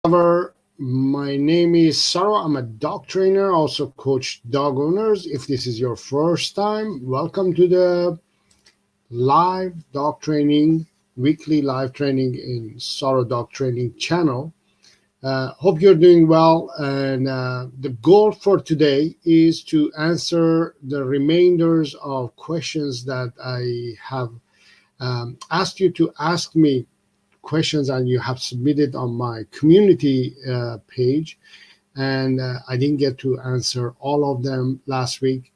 lover. My name is Saro. I'm a dog trainer, also coach dog owners. If this is your first time, welcome to the live dog training, weekly live training in Saro Dog Training channel. Hope you're doing well. And the goal for today is to answer the remainders of questions that I have asked you to ask me questions and you have submitted on my community page, and I didn't get to answer all of them last week.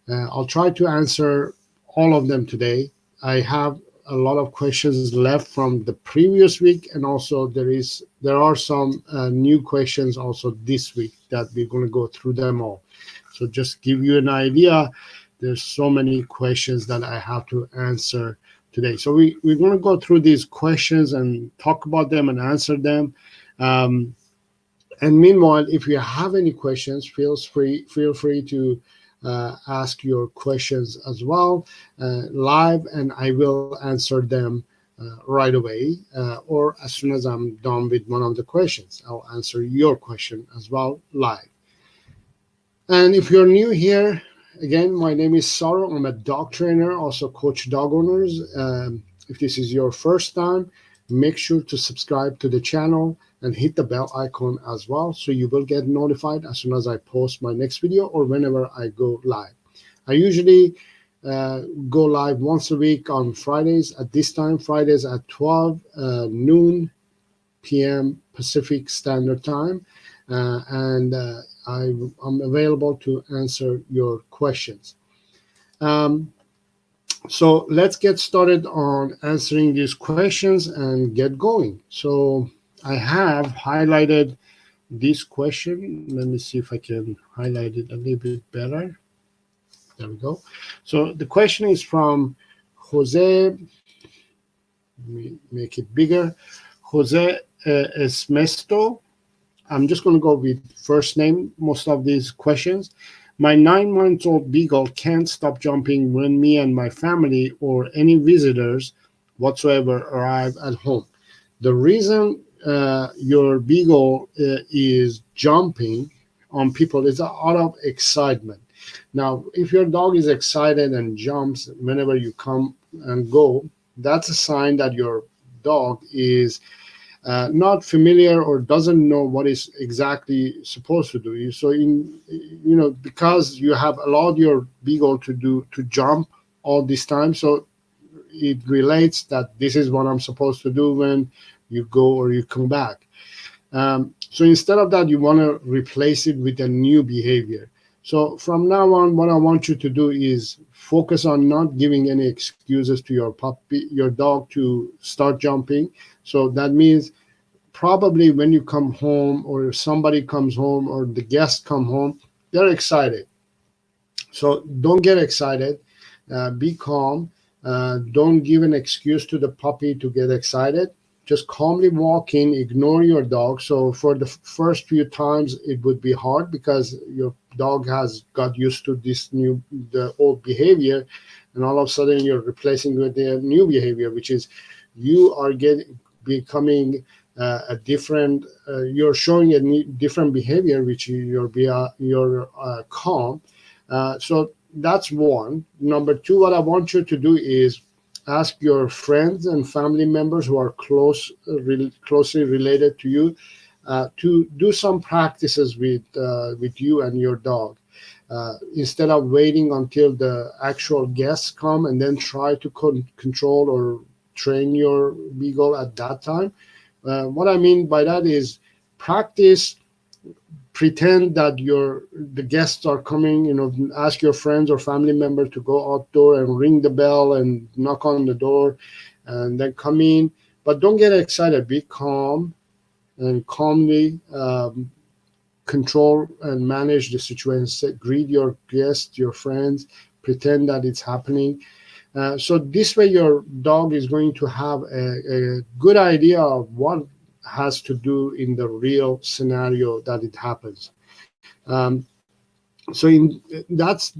I'll try to answer all of them today. I have a lot of questions left from the previous week, and also there are some new questions also this week that we're going to go through them all. So just give you an idea, there's so many questions that I have to answer today. So we're going to go through these questions and talk about them and answer them. And meanwhile, if you have any questions, feel free to ask your questions as well live, and I will answer them right away, or as soon as I'm done with one of the questions, I'll answer your question as well live. And if you're new here, again, my name is Saro. I'm a dog trainer, also coach dog owners. If this is your first time, make sure to subscribe to the channel and hit the bell icon as well, so you will get notified as soon as I post my next video or whenever I go live. I usually go live once a week on Fridays at this time, Fridays at 12 noon p.m. Pacific Standard Time, and I'm available to answer your questions. So let's get started on answering these questions and get going. So I have highlighted this question. Let me see if I can highlight it a little bit better. There we go. So the question is from Jose. Let me make it bigger. Jose Esmesto. I'm just going to go with first name, most of these questions. My 9-month-old beagle can't stop jumping when me and my family or any visitors whatsoever arrive at home. The reason your beagle is jumping on people is out of excitement. Now, if your dog is excited and jumps whenever you come and go, that's a sign that your dog is not familiar or doesn't know what is exactly supposed to do. So because you have allowed your beagle to jump all this time, so it relates that this is what I'm supposed to do when you go or you come back. So instead of that, you want to replace it with a new behavior. So from now on, what I want you to do is focus on not giving any excuses to your dog to start jumping. So that means probably when you come home or somebody comes home or the guests come home, they're excited. So don't get excited. Be calm. Don't give an excuse to the puppy to get excited. Just calmly walk in, ignore your dog. So for the first few times, it would be hard because your dog has got used to the old behavior, and all of a sudden you're replacing with the new behavior, which is you are becoming a different. You're showing a different behavior, which you're calm. So that's one. Number two, what I want you to do is ask your friends and family members who are closely related to you to do some practices with you and your dog. Instead of waiting until the actual guests come and then try to control or train your beagle at that time. What I mean by that is practice. Pretend that the guests are coming, ask your friends or family member to go outdoor and ring the bell and knock on the door and then come in. But don't get excited. Be calm and calmly control and manage the situation. Greet your guests, your friends, pretend that it's happening. So this way your dog is going to have a good idea of what has to do in the real scenario that it happens. That's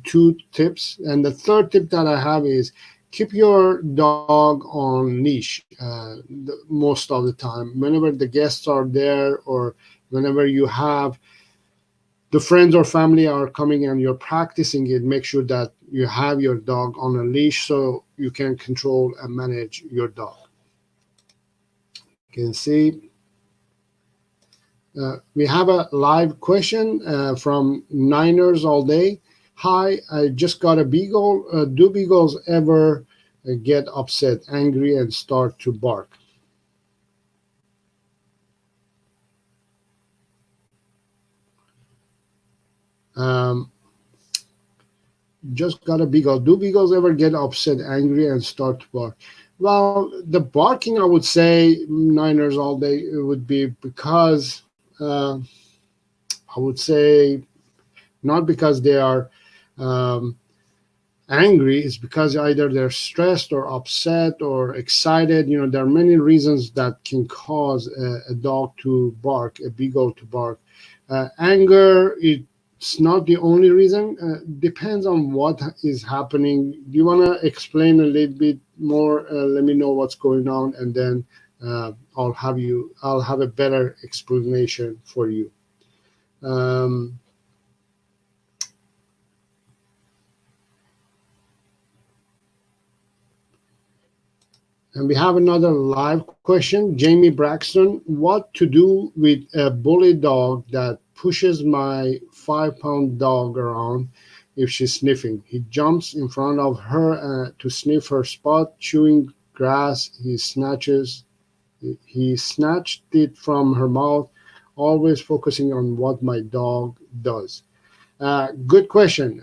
two tips. And the third tip that I have is keep your dog on leash most of the time. Whenever the guests are there, or whenever you have the friends or family are coming and you're practicing it, make sure that you have your dog on a leash so you can control and manage your dog. You can see we have a live question from Niners all day. Hi, I just got a beagle. Do beagles ever get upset, angry, and start to bark? Um, just got a beagle. Do beagles ever get upset, angry, and start to bark? Well, the barking, I would say, Niners all day, it would be because I would say not because they are um, angry, is because either they're stressed or upset or excited. There are many reasons that can cause a dog to bark, a beagle to bark. Anger, it's not the only reason. Depends on what is happening. Do you want to explain a little bit more? Let me know what's going on, and then I'll have a better explanation for you. um, And we have another live question. Jamie Braxton, what to do with a bully dog that pushes my 5-pound dog around if she's sniffing? He jumps in front of her to sniff her spot, chewing grass. He snatched it from her mouth, always focusing on what my dog does. Good question.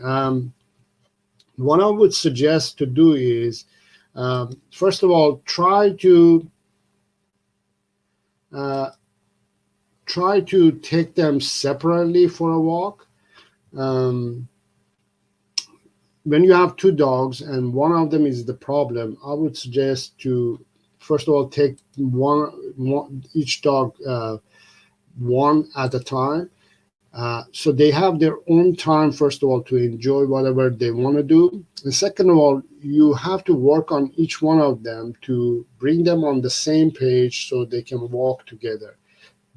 What I would suggest to do is, first of all, uh, try to take them separately for a walk. Um, when you have two dogs and one of them is the problem, I would suggest to first of all take each dog one at a time. So they have their own time, first of all, to enjoy whatever they want to do. And second of all, you have to work on each one of them to bring them on the same page so they can walk together.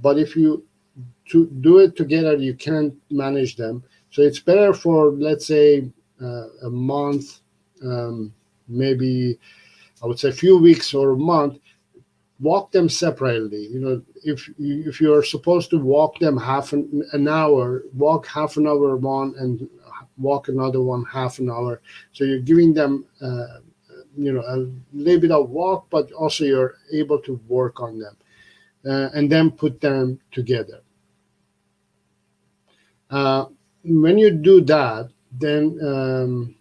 But if you to do it together, you can't manage them. So it's better for, let's say, a month, maybe I would say a few weeks or a month, walk them separately. If you're supposed to walk them half an hour, walk half an hour one and walk another one half an hour. So you're giving them a little bit of walk, but also you're able to work on them, and then put them together. When you do that, then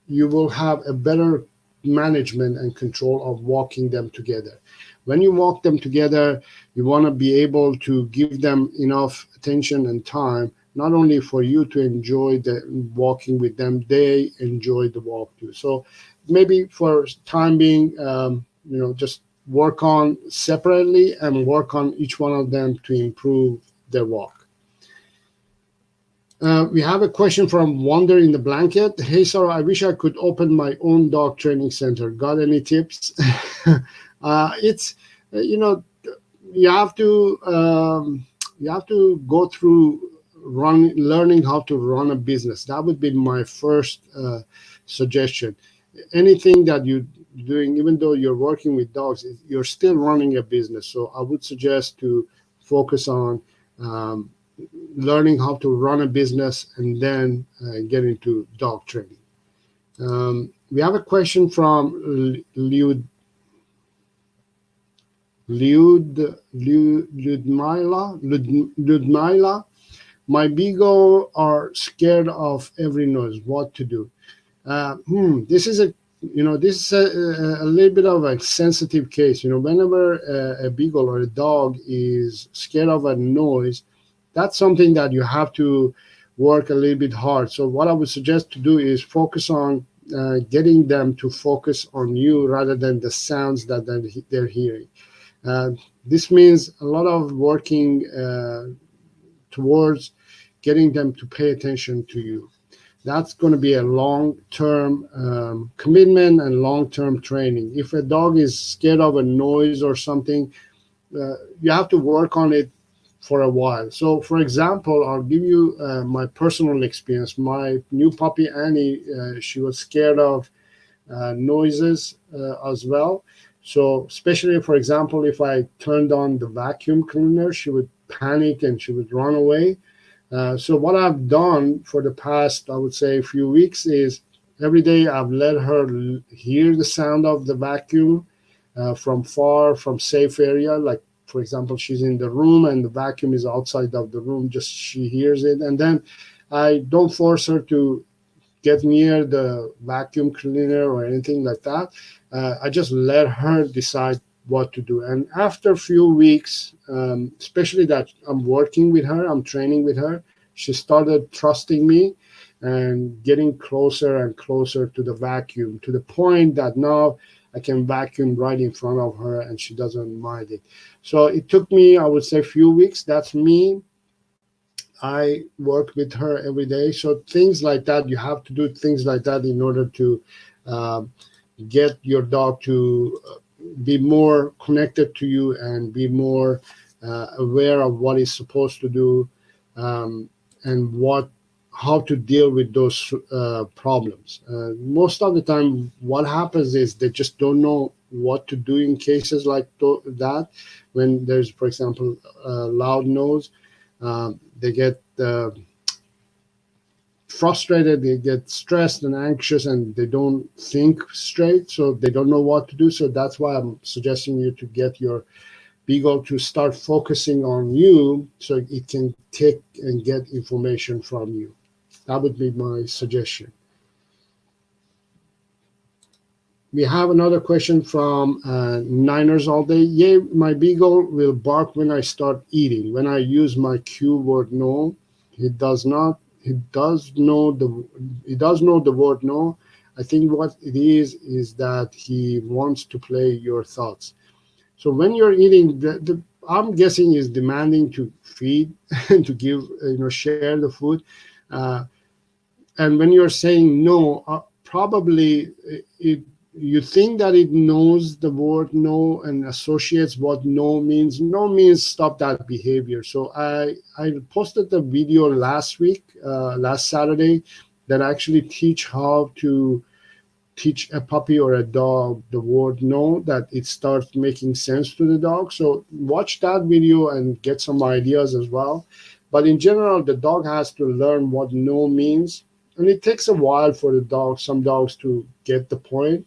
you will have a better management and control of walking them together. When you walk them together, you want to be able to give them enough attention and time, not only for you to enjoy the walking with them, they enjoy the walk too. So maybe for time being, just work on separately and work on each one of them to improve their walk. We have a question from Wonder in the Blanket. Hey, Saro, I wish I could open my own dog training center. Got any tips? It's you have to go through learning how to run a business. That would be my first suggestion. Anything that you're doing, even though you're working with dogs, you're still running a business. So I would suggest to focus on learning how to run a business and then get into dog training. We have a question from Ludmila. My beagle are scared of every noise. What to do? This is a little bit of a sensitive case. Whenever a beagle or a dog is scared of a noise, that's something that you have to work a little bit hard. So what I would suggest to do is focus on getting them to focus on you rather than the sounds that they're hearing. This means a lot of working towards getting them to pay attention to you. That's going to be a long-term commitment and long-term training. If a dog is scared of a noise or something, you have to work on it for a while. So, for example, I'll give you my personal experience. My new puppy Annie, she was scared of noises as well. So, especially for example, if I turned on the vacuum cleaner, she would panic and she would run away. So what I've done for the past, I would say, a few weeks is every day I've let her hear the sound of the vacuum from far, from safe area. Like, for example, she's in the room and the vacuum is outside of the room, just she hears it. And then I don't force her to get near the vacuum cleaner or anything like that. I just let her decide what to do. And after a few weeks, especially that I'm working with her, I'm training with her, she started trusting me and getting closer and closer to the vacuum, to the point that now I can vacuum right in front of her and she doesn't mind it. So it took me, I would say, a few weeks. That's me. I work with her every day. So things like that, you have to do things like that in order to uh, get your dog to be more connected to you and be more aware of what he's supposed to do, and what how to deal with those problems. Most of the time, what happens is they just don't know what to do in cases like that. When there's, for example, loud noise, they get frustrated, they get stressed and anxious, and they don't think straight, so they don't know what to do. So that's why I'm suggesting you to get your beagle to start focusing on you so it can take and get information from you. That would be my suggestion. We have another question from Niners All Day. Yeah, my beagle will bark when I start eating. When I use my cue word no, he does not. He does know the word no. I think what it is that he wants to play your thoughts. So when you're eating, I'm guessing is demanding to feed and to give, share the food. Uh, and when you're saying no, probably it you think that it knows the word no and associates what no means. No means stop that behavior. So I posted the video last week, last Saturday, that actually teach how to teach a puppy or a dog the word no, that it starts making sense to the dog. So watch that video and get some ideas as well. But in general, the dog has to learn what no means, and it takes a while for the dog, some dogs, to get the point.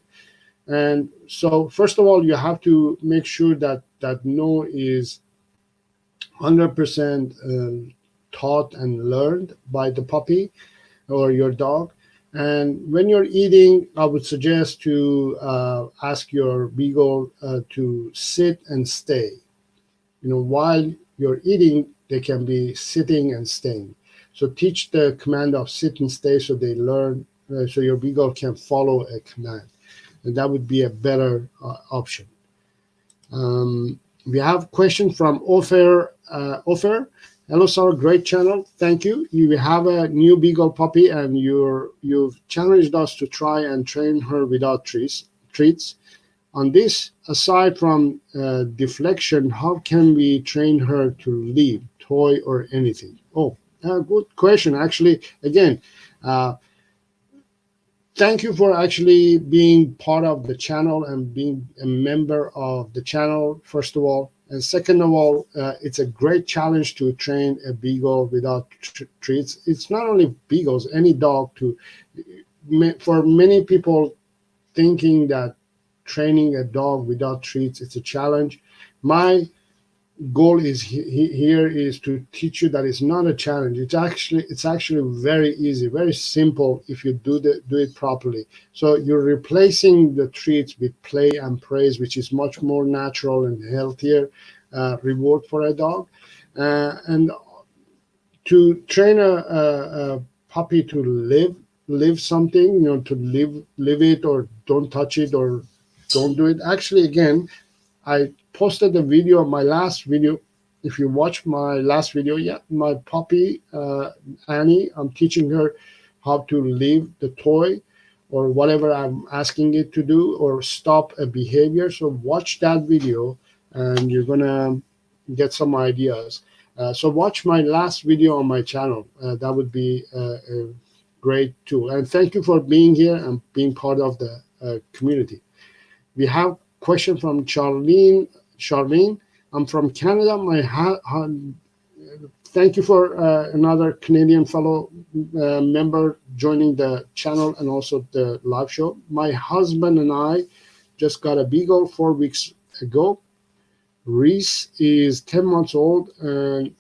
And so first of all, you have to make sure that that no is 100% taught and learned by the puppy or your dog. And when you're eating, I would suggest to ask your beagle to sit and stay. While you're eating, they can be sitting and staying. So teach the command of sit and stay so they learn, so your beagle can follow a command. And that would be a better option. We have a question from Ofer. Ofer, hello, sir. Great channel. Thank you. You have a new beagle puppy, and you've challenged us to try and train her without treats. On this, aside from deflection, how can we train her to leave, toy, or anything? Oh, good question. Actually, again, thank you for actually being part of the channel and being a member of the channel, first of all. And second of all, it's a great challenge to train a beagle without treats. It's not only beagles, any dog to, for many people thinking that training a dog without treats, it's a challenge. My goal is here is to teach you that it's not a challenge. It's actually very easy, very simple if you do it properly. So you're replacing the treats with play and praise, which is much more natural and healthier reward for a dog. And to train a puppy to live something, to live it, or don't touch it, or don't do it. Actually, again, I posted a video of my last video. If you watch my last video, yeah, my puppy, Annie, I'm teaching her how to leave the toy or whatever I'm asking it to do, or stop a behavior. So watch that video and you're gonna get some ideas. So watch my last video on my channel. That would be a great tool. And thank you for being here and being part of the community. We have question from Charlene. Charlene, I'm from Canada. Thank you for another Canadian fellow member joining the channel and also the live show. My husband and I just got a beagle 4 weeks ago. Reese is 10 months old, and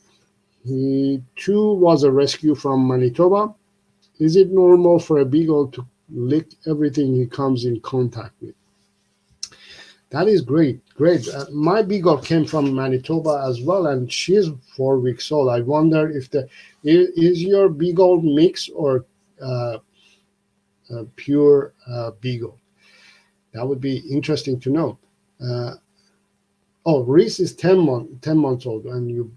he too was a rescue from Manitoba. Is it normal for a beagle to lick everything he comes in contact with? That is great, great. My beagle came from Manitoba as well, and she's 4 weeks old. I wonder if is your beagle mix or pure beagle? That would be interesting to know. Oh, Reese is 10 months old, and you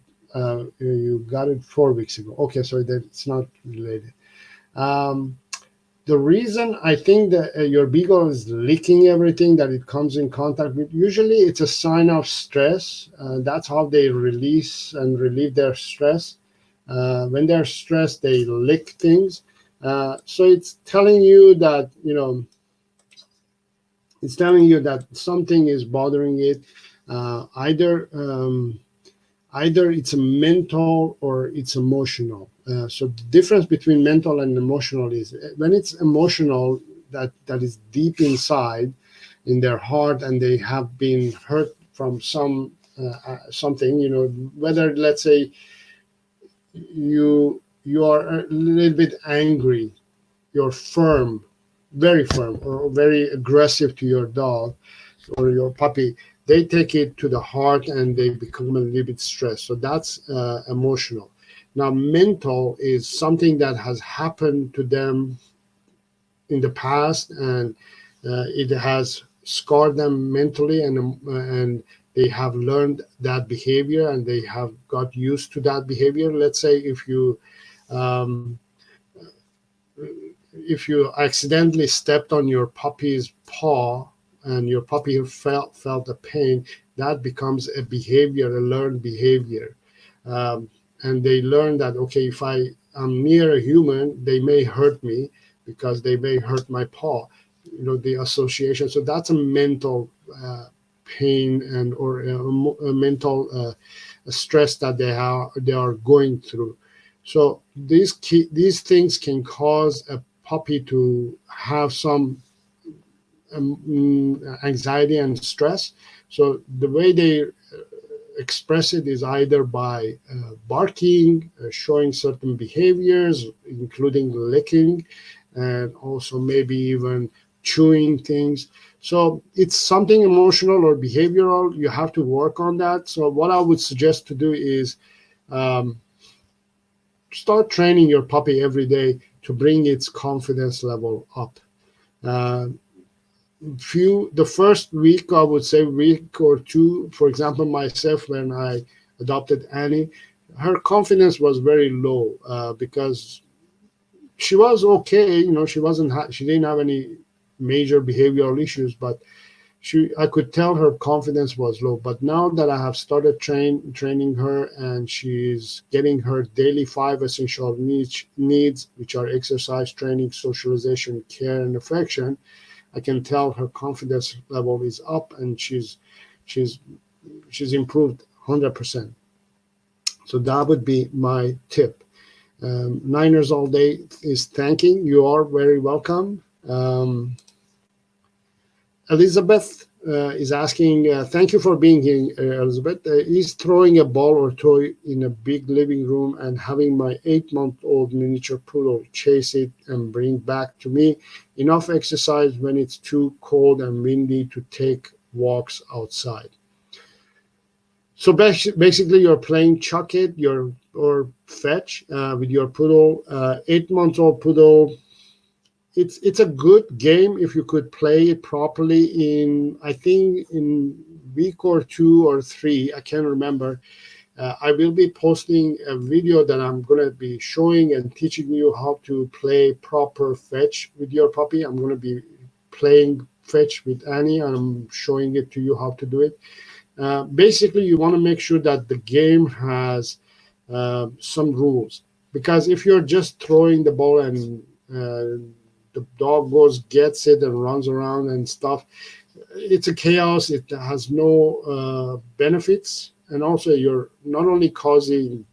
got it 4 weeks ago. Okay, so that's not related. The reason I think that your beagle is licking everything that it comes in contact with, usually it's a sign of stress. That's how they release and relieve their stress. When they're stressed, they lick things. So it's telling you that, it's telling you that something is bothering it. Either it's a mental or it's emotional. So the difference between mental and emotional is when it's emotional, that is deep inside in their heart, and they have been hurt from something, whether, let's say, you are a little bit angry, you're firm, very firm, or very aggressive to your dog or your puppy, they take it to the heart and they become a little bit stressed. So that's emotional. Now, mental is something that has happened to them in the past, and it has scarred them mentally, and they have learned that behavior and they have got used to that behavior. Let's say if you accidentally stepped on your puppy's paw and your puppy felt a pain, that becomes a behavior, a learned behavior. And they learn that, okay, if I am near a human, they may hurt me because they may hurt my paw, the association. So that's a mental pain or a mental stress that they are going through. So these things can cause a puppy to have some anxiety and stress. So the way they express it is either by barking, showing certain behaviors, including licking, and also maybe even chewing things. So it's something emotional or behavioral. You have to work on that. So what I would suggest to do is start training your puppy every day to bring its confidence level up. The first week, I would say week or two, for example, myself, when I adopted Annie, her confidence was very low because she was okay. She didn't have any major behavioral issues, but I could tell her confidence was low. But now that I have started training her, and she's getting her daily 5 essential needs, which are exercise, training, socialization, care, and affection, I can tell her confidence level is up, and she's improved 100%. So that would be my tip. Niners all day is thanking. You are very welcome. Elizabeth is asking, thank you for being here, Elizabeth. Is throwing a ball or toy in a big living room and having my 8-month-old miniature poodle chase it and bring back to me enough exercise when it's too cold and windy to take walks outside? So basically, you're playing chuck it or fetch with your poodle. 8-month-old poodle. It's a good game if you could play it properly in week or 2 or 3. I can't remember. I will be posting a video that I'm going to be showing and teaching you how to play proper fetch with your puppy. I'm going to be playing fetch with Annie, and I'm showing it to you how to do it. Basically, you want to make sure that the game has some rules, because if you're just throwing the ball and the dog goes, gets it, and runs around and stuff, it's a chaos. It has no benefits, and also you're not only causing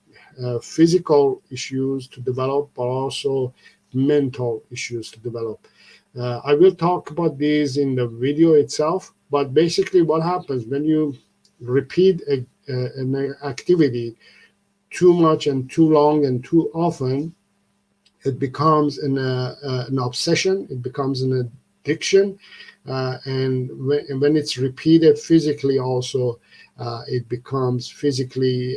physical issues to develop, but also mental issues to develop. I will talk about these in the video itself, but basically what happens when you repeat an activity too much and too long and too often, it becomes an obsession, it becomes an addiction, and when it's repeated physically also, it becomes physically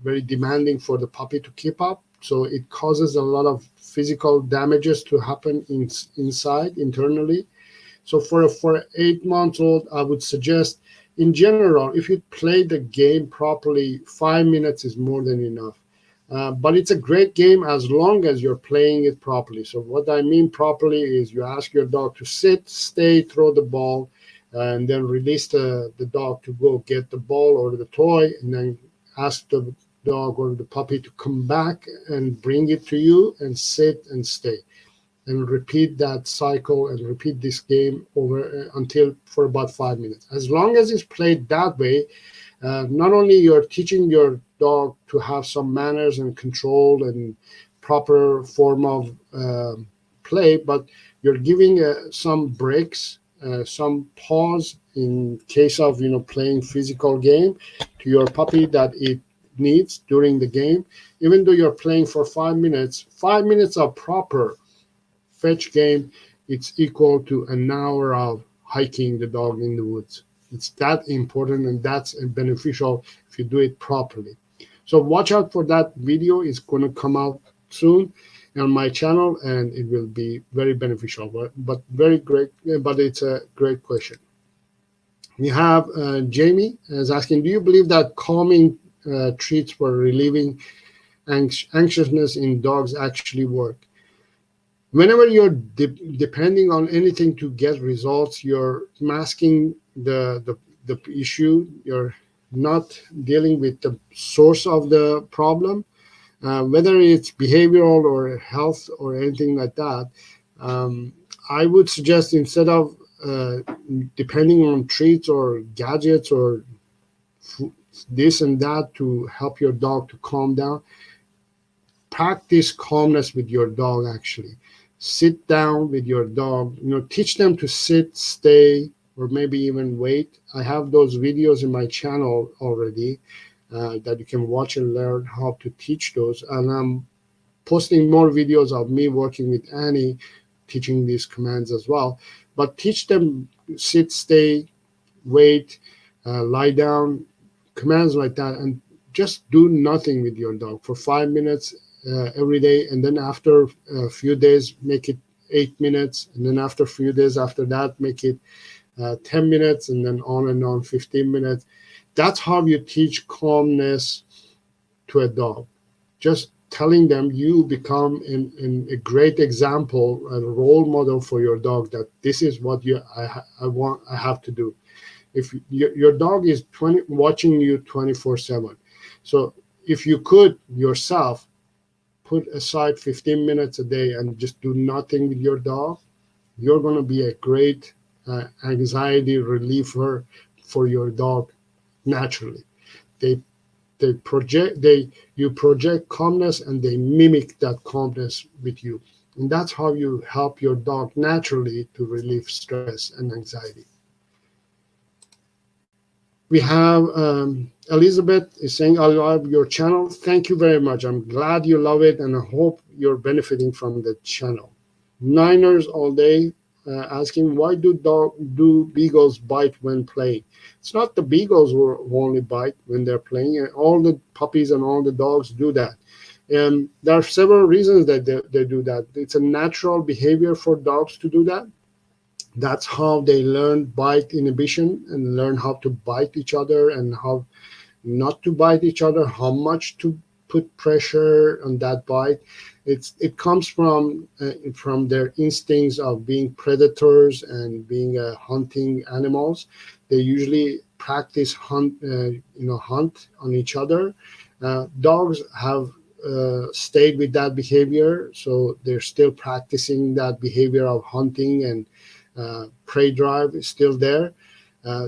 very demanding for the puppy to keep up. So it causes a lot of physical damages to happen inside, internally. So for 8 months old, I would suggest, in general, if you play the game properly, 5 minutes is more than enough. But it's a great game as long as you're playing it properly. So what I mean properly is you ask your dog to sit, stay, throw the ball, and then release the dog to go get the ball or the toy, and then ask the dog or the puppy to come back and bring it to you and sit and stay. And repeat that cycle and repeat this game over until for about 5 minutes. As long as it's played that way, not only you're teaching your dog to have some manners and control and proper form of play, but you're giving some breaks, some pause in case of playing physical game to your puppy that it needs during the game. Even though you're playing for 5 minutes, 5 minutes of proper fetch game, it's equal to an hour of hiking the dog in the woods. It's that important, and that's beneficial if you do it properly. So watch out for that video. It's going to come out soon on my channel, and it will be very beneficial, but very great. But it's a great question. We have Jamie is asking, do you believe that calming treats for relieving anxiousness in dogs actually work? Whenever you're depending on anything to get results, you're masking the issue. You're not dealing with the source of the problem, whether it's behavioral or health or anything like that. I would suggest, instead of depending on treats or gadgets or this and that to help your dog to calm down, practice calmness with your dog. Actually sit down with your dog, teach them to sit, stay, or maybe even wait. I have those videos in my channel already that you can watch and learn how to teach those, and I'm posting more videos of me working with Annie teaching these commands as well. But teach them sit, stay, wait, lie down, commands like that, and just do nothing with your dog for 5 minutes every day, and then after a few days make it 8 minutes, and then after a few days after that make it 10 minutes, and then on 15 minutes. That's how you teach calmness to a dog. Just telling them, you become a great example, a role model for your dog, that this is what I have to do. If your dog is watching you 24/7, so if you could yourself put aside 15 minutes a day and just do nothing with your dog, you're going to be a great anxiety reliever for your dog naturally. You project calmness, and they mimic that calmness with you. And that's how you help your dog naturally to relieve stress and anxiety. We have Elizabeth is saying, I love your channel. Thank you very much. I'm glad you love it, and I hope you're benefiting from the channel. Niners all day asking, why do beagles bite when playing? It's not the beagles who only bite when they're playing. All the puppies and all the dogs do that. There are several reasons that they do that. It's a natural behavior for dogs to do that. That's how they learn bite inhibition and learn how to bite each other, and how not to bite each other, how much to put pressure on that bite. It comes from their instincts of being predators and being hunting animals. They usually practice hunt on each other. Dogs have stayed with that behavior, so they're still practicing that behavior of hunting, and prey drive is still there.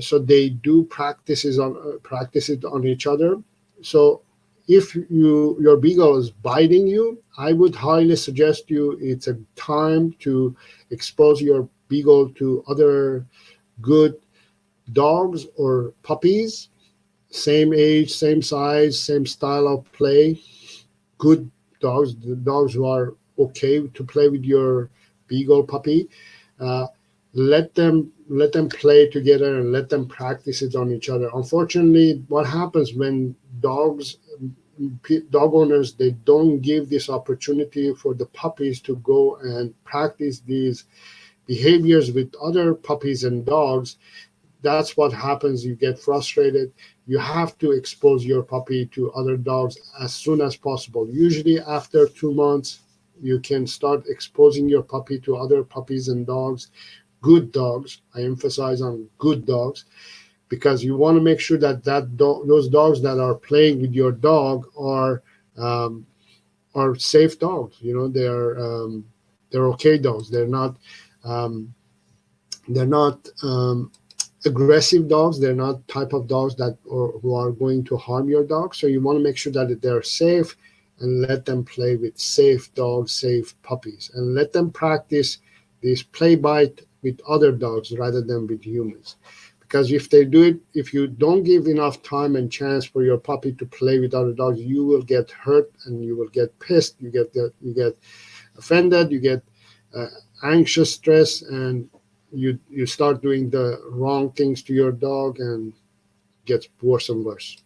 So they do practice it on each other. So if your beagle is biting you, I would highly suggest you it's a time to expose your beagle to other good dogs or puppies, same age, same size, same style of play, good dogs, the dogs who are okay to play with your beagle puppy. Uh, let them play together and let them practice it on each other. Unfortunately, what happens when dog owners, they don't give this opportunity for the puppies to go and practice these behaviors with other puppies and dogs. That's what happens. You get frustrated. You have to expose your puppy to other dogs as soon as possible. Usually after 2 months, you can start exposing your puppy to other puppies and dogs, good dogs. I emphasize on good dogs, because you want to make sure that those dogs that are playing with your dog are safe dogs. They're okay dogs. Um, they're not aggressive dogs. They're not type of dogs who are going to harm your dog. So you want to make sure that they're safe, and let them play with safe dogs, safe puppies, and let them practice this play bite with other dogs rather than with humans. Because if they do it, if you don't give enough time and chance for your puppy to play with other dogs, you will get hurt and you will get pissed. You get offended. You get anxious, stress, and you start doing the wrong things to your dog, and gets worse and worse.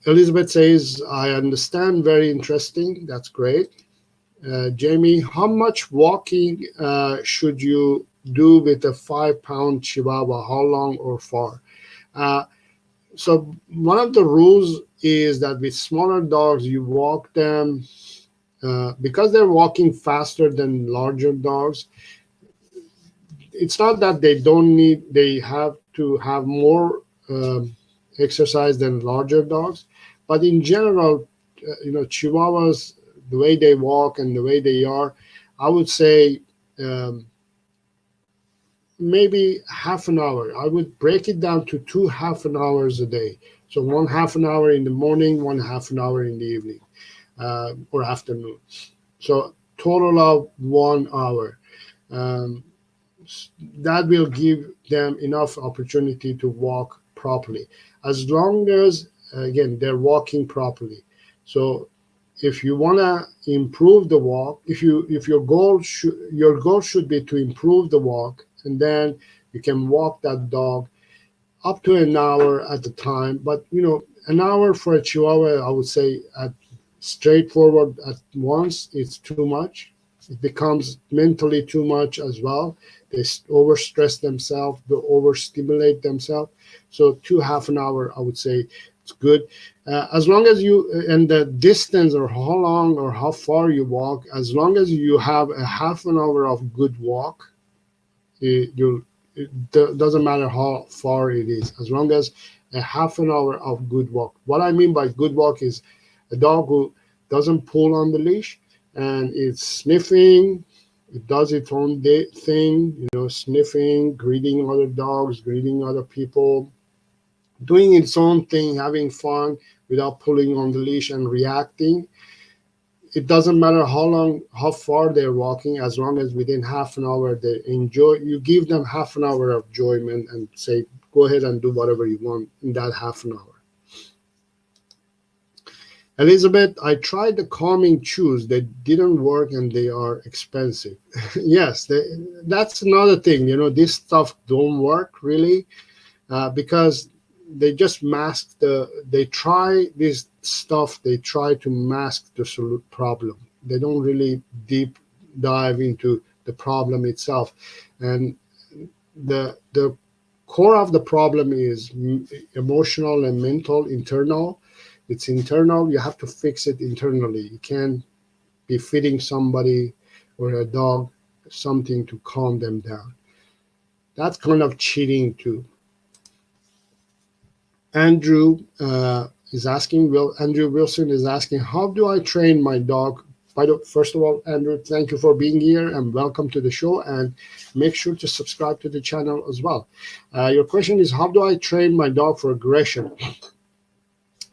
Elizabeth says, I understand. Very interesting. That's great. Jamie, how much walking should you do with a 5-pound Chihuahua? How long or far? So one of the rules is that with smaller dogs, you walk them because they're walking faster than larger dogs. It's not that they have to have more exercise than larger dogs, but in general, Chihuahuas, the way they walk and the way they are, I would say maybe half an hour. I would break it down to 2 half an hours a day. So one half an hour in the morning, one half an hour in the evening or afternoon. So total of 1 hour. That will give them enough opportunity to walk properly, as long as again they're walking properly. So if you want to improve the walk, if your goal should be to improve the walk, and then you can walk that dog up to an hour at a time. But an hour for a Chihuahua, I would say at straightforward at once, it's too much. It becomes mentally too much as well. They overstress themselves, they overstimulate themselves. So 2 half an hour, I would say it's good. As long as and the distance or how long or how far you walk, as long as you have a half an hour of good walk, it doesn't matter how far it is, as long as a half an hour of good walk. What I mean by good walk is a dog who doesn't pull on the leash and it's sniffing. It does its own thing, sniffing, greeting other dogs, greeting other people, doing its own thing, having fun without pulling on the leash and reacting. It doesn't matter how far they're walking, as long as within half an hour they enjoy. You give them half an hour of enjoyment and say, go ahead and do whatever you want in that half an hour. Elizabeth, I tried the calming chews. They didn't work and they are expensive. Yes, that's another thing. This stuff don't work really because they just mask they try this stuff. They try to mask the problem. They don't really deep dive into the problem itself. And the core of the problem is emotional and mental, internal. It's internal. You have to fix it internally. You can't be feeding somebody or a dog something to calm them down. That's kind of cheating too. Andrew is asking, Andrew Wilson is asking, how do I train my dog? First of all, Andrew, thank you for being here and welcome to the show. And make sure to subscribe to the channel as well. Your question is, how do I train my dog for aggression?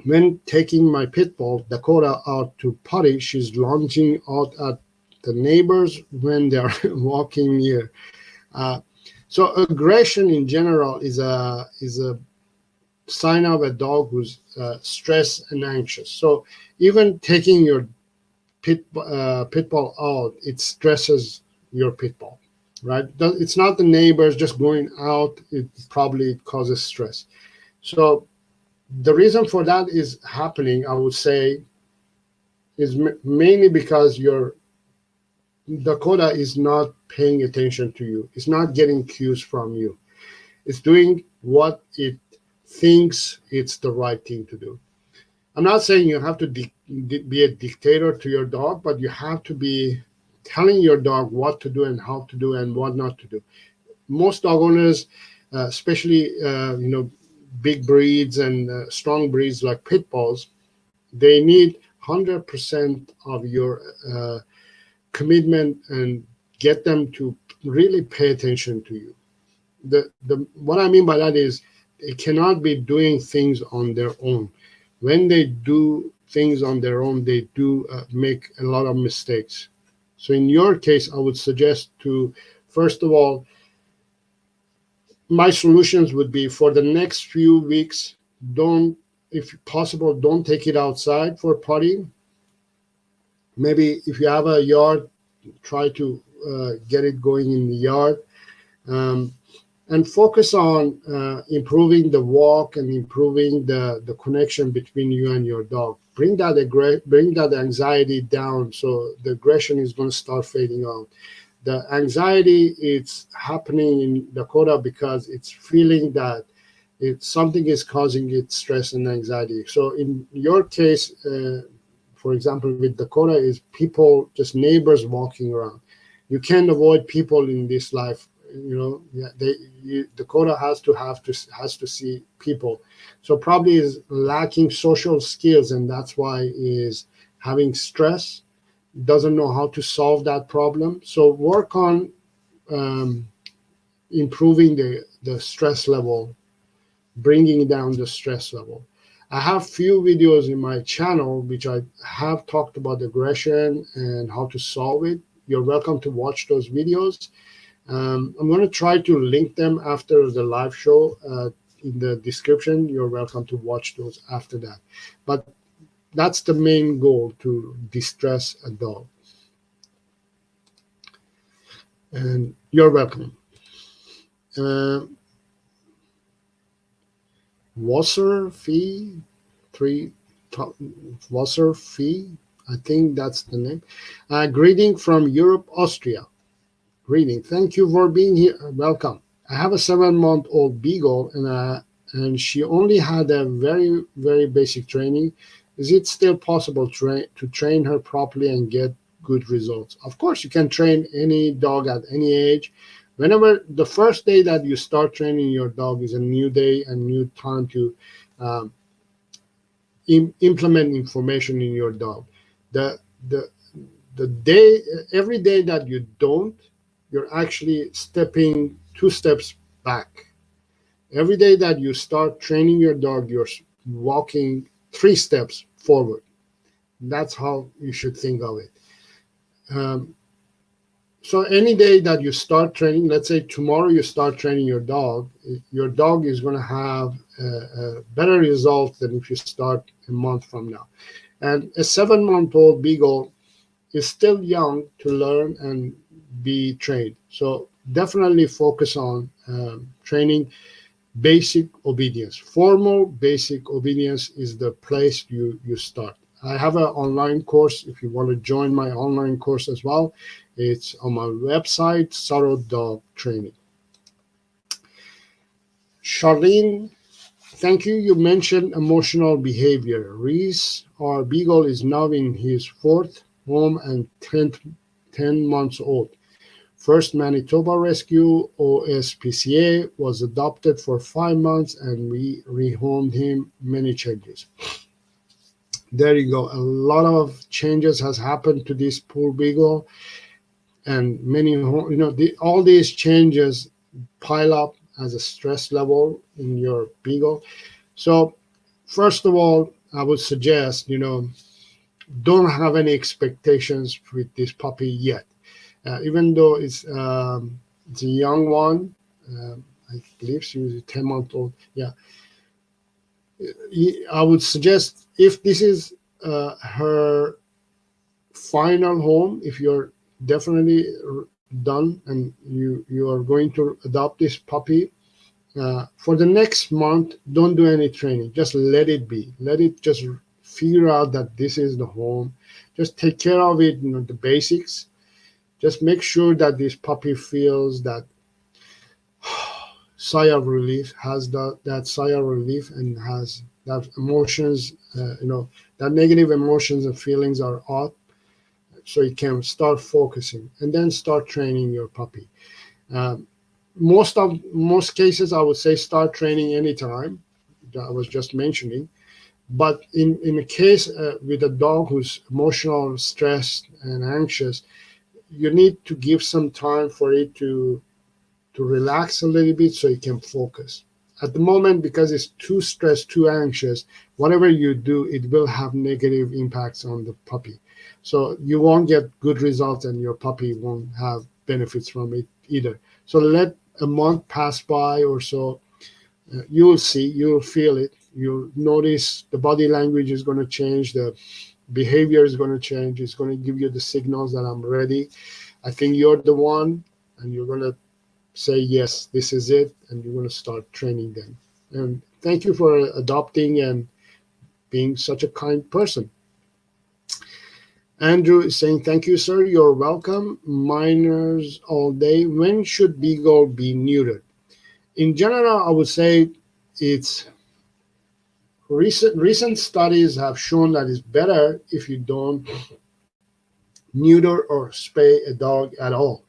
When taking my pit bull, Dakota, out to potty, she's lunging out at the neighbors when they're walking near. So aggression in general is a sign of a dog who's stressed and anxious. So even taking your pit bull out, it stresses your pit bull, right? It's not the neighbors just going out. It probably causes stress. So the reason for that is happening, I would say, is mainly because your Dakota is not paying attention to you. It's not getting cues from you. It's doing what it thinks it's the right thing to do. I'm not saying you have to be a dictator to your dog, but you have to be telling your dog what to do and how to do and what not to do. Most dog owners, especially big breeds and strong breeds like pit bulls, they need 100% of your commitment and get them to really pay attention to you. What I mean by that is they cannot be doing things on their own. When they do things on their own, they do make a lot of mistakes. So in your case, I would suggest to, first of all, my solutions would be for the next few weeks, if possible, don't take it outside for potty. Maybe if you have a yard, try to get it going in the yard. And focus on improving the walk and improving the connection between you and your dog. Bring that anxiety down, so the aggression is going to start fading out. The anxiety, it's happening in Dakota because it's feeling that something is causing it stress and anxiety. So in your case, for example, with Dakota, is people, just neighbors walking around. You can't avoid people in this life. Dakota has to see people. So probably is lacking social skills, and that's why is having stress, doesn't know how to solve that problem. So work on improving the stress level, bringing down the stress level. I have few videos in my channel which I have talked about aggression and how to solve it. You're welcome to watch those videos. I'm going to try to link them after the live show in the description. You're welcome to watch those after that. But that's the main goal, to distress a dog. And you're welcome. Wasser fee, Wasser fee, I think that's the name. Greeting from Europe, Austria. Greeting. Thank you for being here. Welcome. I have a 7-month-old beagle, and she only had a very, very basic training. Is it still possible to train her properly and get good results? Of course, you can train any dog at any age. Whenever the first day that you start training your dog is a new day and new time to implement information in your dog. Every day that you don't, you're actually stepping 2 steps back. Every day that you start training your dog, you're walking 3 steps forward. That's how you should think of it. So any day that you start training, let's say tomorrow you start training your dog is going to have a better result than if you start a month from now. And a 7-month-old beagle is still young to learn and be trained. So definitely focus on training basic obedience. Formal basic obedience is the place you start. I have an online course. If you want to join my online course as well, it's on my website, Saro Dog Training. Charlene, thank you. You mentioned emotional behavior. Reese, our beagle, is now in his fourth home and 10 months old. First Manitoba Rescue OSPCA was adopted for 5 months and we rehomed him. Many changes. There you go. A lot of changes has happened to this poor beagle, and all these changes pile up as a stress level in your beagle. So first of all, I would suggest, don't have any expectations with this puppy yet. Even though it's a young one, I believe she was 10 months old. Yeah, I would suggest, if this is her final home, if you're definitely done and you are going to adopt this puppy, for the next month, don't do any training. Just let it be. Let it just figure out that this is the home. Just take care of it, the basics. Just make sure that this puppy feels that sigh of relief, has that sigh of relief, and has that emotions, that negative emotions and feelings are off, so you can start focusing and then start training your puppy. Most cases, I would say start training anytime. That I was just mentioning. But in a case with a dog who's emotional, stressed, and anxious, you need to give some time for it to relax a little bit so it can focus. At the moment, because it's too stressed, too anxious, whatever you do, it will have negative impacts on the puppy. So you won't get good results and your puppy won't have benefits from it either. So let a month pass by or so. You'll see, you'll feel it. You'll notice the body language is going to change. The behavior is going to change. It's going to give you the signals that I'm ready. I think you're the one, and you're going to say, yes, this is it, and you're going to start training them. And thank you for adopting and being such a kind person. Andrew is saying, thank you, sir. You're welcome. Minors all day. When should Beagle be neutered? In general, I would say it's recent studies have shown that it's better if you don't neuter or spay a dog at all.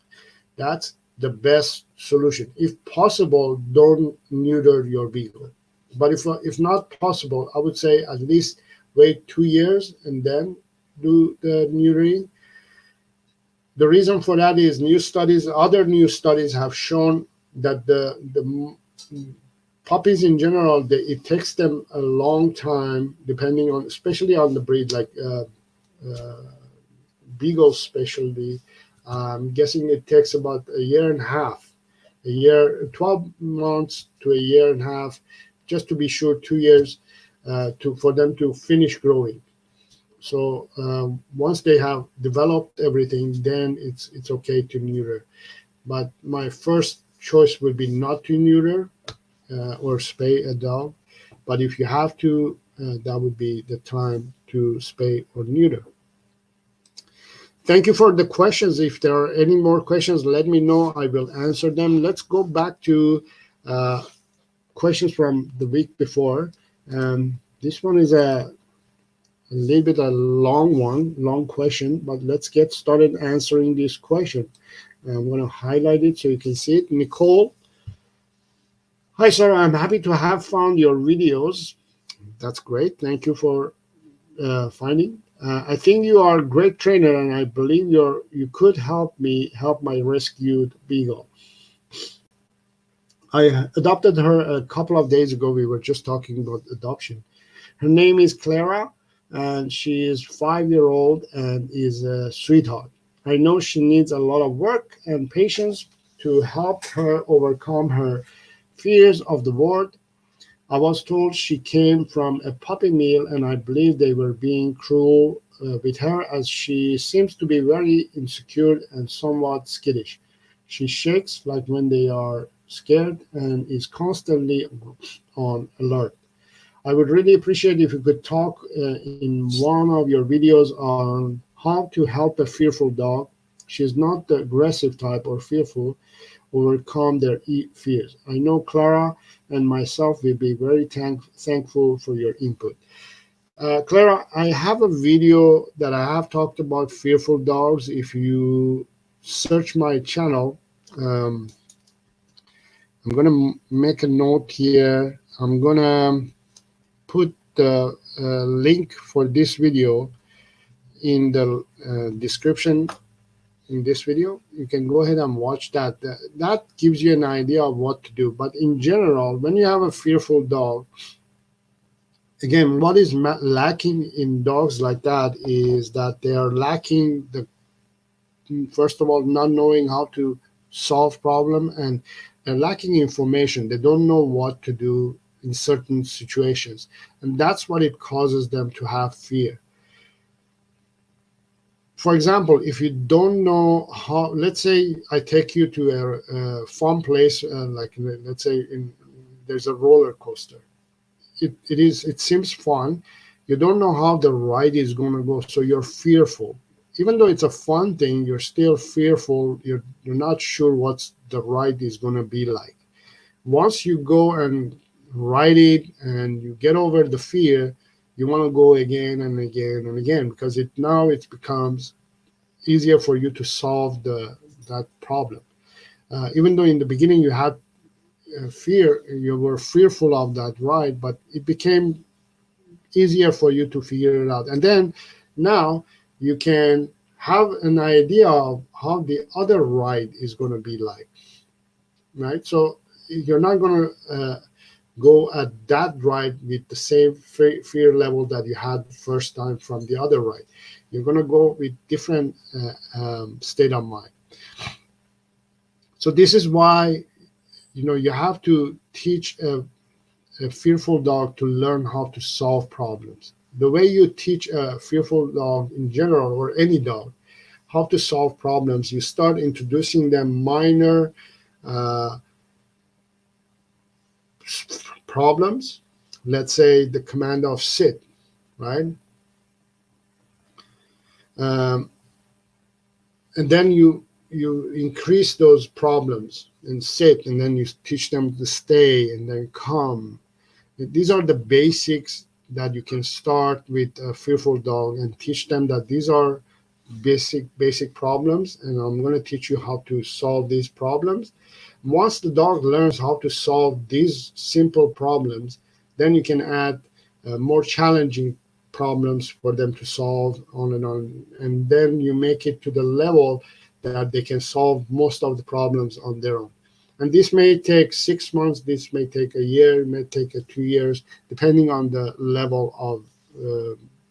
That's the best solution. If possible, don't neuter your beagle. But if not possible, I would say at least wait 2 years and then do the neutering. The reason for that is other new studies have shown that the puppies in general, it takes them a long time, depending on, especially on the breed, like Beagles specialty. I'm guessing it takes about a year and a half, 12 months to a year and a half, just to be sure, 2 years for them to finish growing. So once they have developed everything, then it's okay to neuter. But my first choice would be not to neuter or spay a dog. But if you have to, that would be the time to spay or neuter. Thank you for the questions. If there are any more questions, let me know. I will answer them. Let's go back to questions from the week before. This one is a little bit a long question, but let's get started answering this question. I'm going to highlight it so you can see it. Nicole, hi, sir. I'm happy to have found your videos. That's great. Thank you for finding. I think you are a great trainer, and I believe you could help my rescued beagle. I adopted her a couple of days ago. We were just talking about adoption. Her name is Clara, and she is 5-year-old and is a sweetheart. I know she needs a lot of work and patience to help her overcome her fears of the world. I was told she came from a puppy mill, and I believe they were being cruel with her, as she seems to be very insecure and somewhat skittish. She shakes like when they are scared and is constantly on alert. I would really appreciate if you could talk in one of your videos on how to help a fearful dog. She's not the aggressive type or fearful, overcome their fears. I know Clara and myself will be very thankful for your input. Clara, I have a video that I have talked about fearful dogs. If you search my channel, um, I'm going to make a note here. I'm going to put the link for this video in the description in this video. You can go ahead and watch that. That gives you an idea of what to do. But in general, when you have a fearful dog, again, what is lacking in dogs like that is that they are lacking the, first of all, not knowing how to solve problem, and they're lacking information. They don't know what to do in certain situations, and that's what it causes them to have fear. For example, if you don't know how, let's say I take you to a fun place, like let's say there's a roller coaster. It seems fun. You don't know how the ride is going to go, so you're fearful. Even though it's a fun thing, you're still fearful. You're not sure what the ride is going to be like. Once you go and ride it and you get over the fear, you want to go again and again and again, because it becomes easier for you to solve that problem. Even though in the beginning you had fear, you were fearful of that ride, but it became easier for you to figure it out. And then now you can have an idea of how the other ride is going to be like, right? So you're not going to go at that ride with the same fear level that you had the first time from the other ride. You're going to go with different state of mind. So this is why, you have to teach a fearful dog to learn how to solve problems. The way you teach a fearful dog in general, or any dog, how to solve problems, you start introducing them minor problems. Let's say the command of sit, right? And then you increase those problems and sit, and then you teach them to stay and then come. These are the basics that you can start with a fearful dog and teach them that these are basic problems, and I'm going to teach you how to solve these problems. Once the dog learns how to solve these simple problems, then you can add more challenging problems for them to solve, on, and then you make it to the level that they can solve most of the problems on their own. And this may take 6 months, this may take a year, it may take 2 years, depending on the level of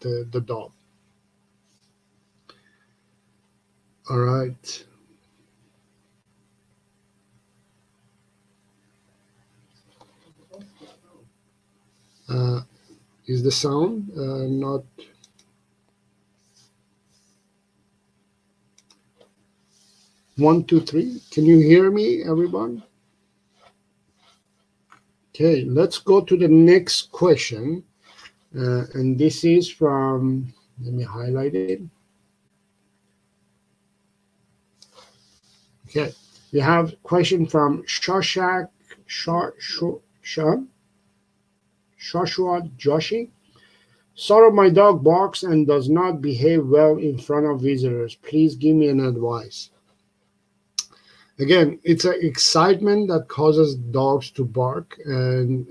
the dog. All right. Is the sound not? One, two, three. Can you hear me, everyone? Okay, let's go to the next question. And this is from, let me highlight it. Okay, we have a question from Shashak Joshua Joshi. Saro, my dog barks and does not behave well in front of visitors. Please give me an advice. Again, it's an excitement that causes dogs to bark, and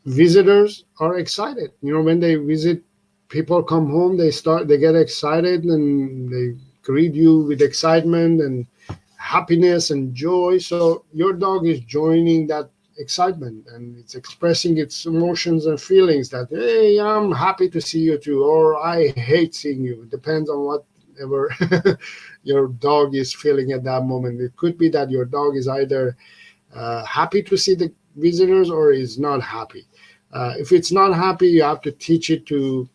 visitors are excited. When they visit, people come home, they get excited, and they greet you with excitement and happiness and joy. So your dog is joining that excitement, and it's expressing its emotions and feelings that, hey, I'm happy to see you too, or I hate seeing you. It depends on whatever your dog is feeling at that moment. It could be that your dog is either happy to see the visitors or is not happy. If it's not happy, you have to teach it to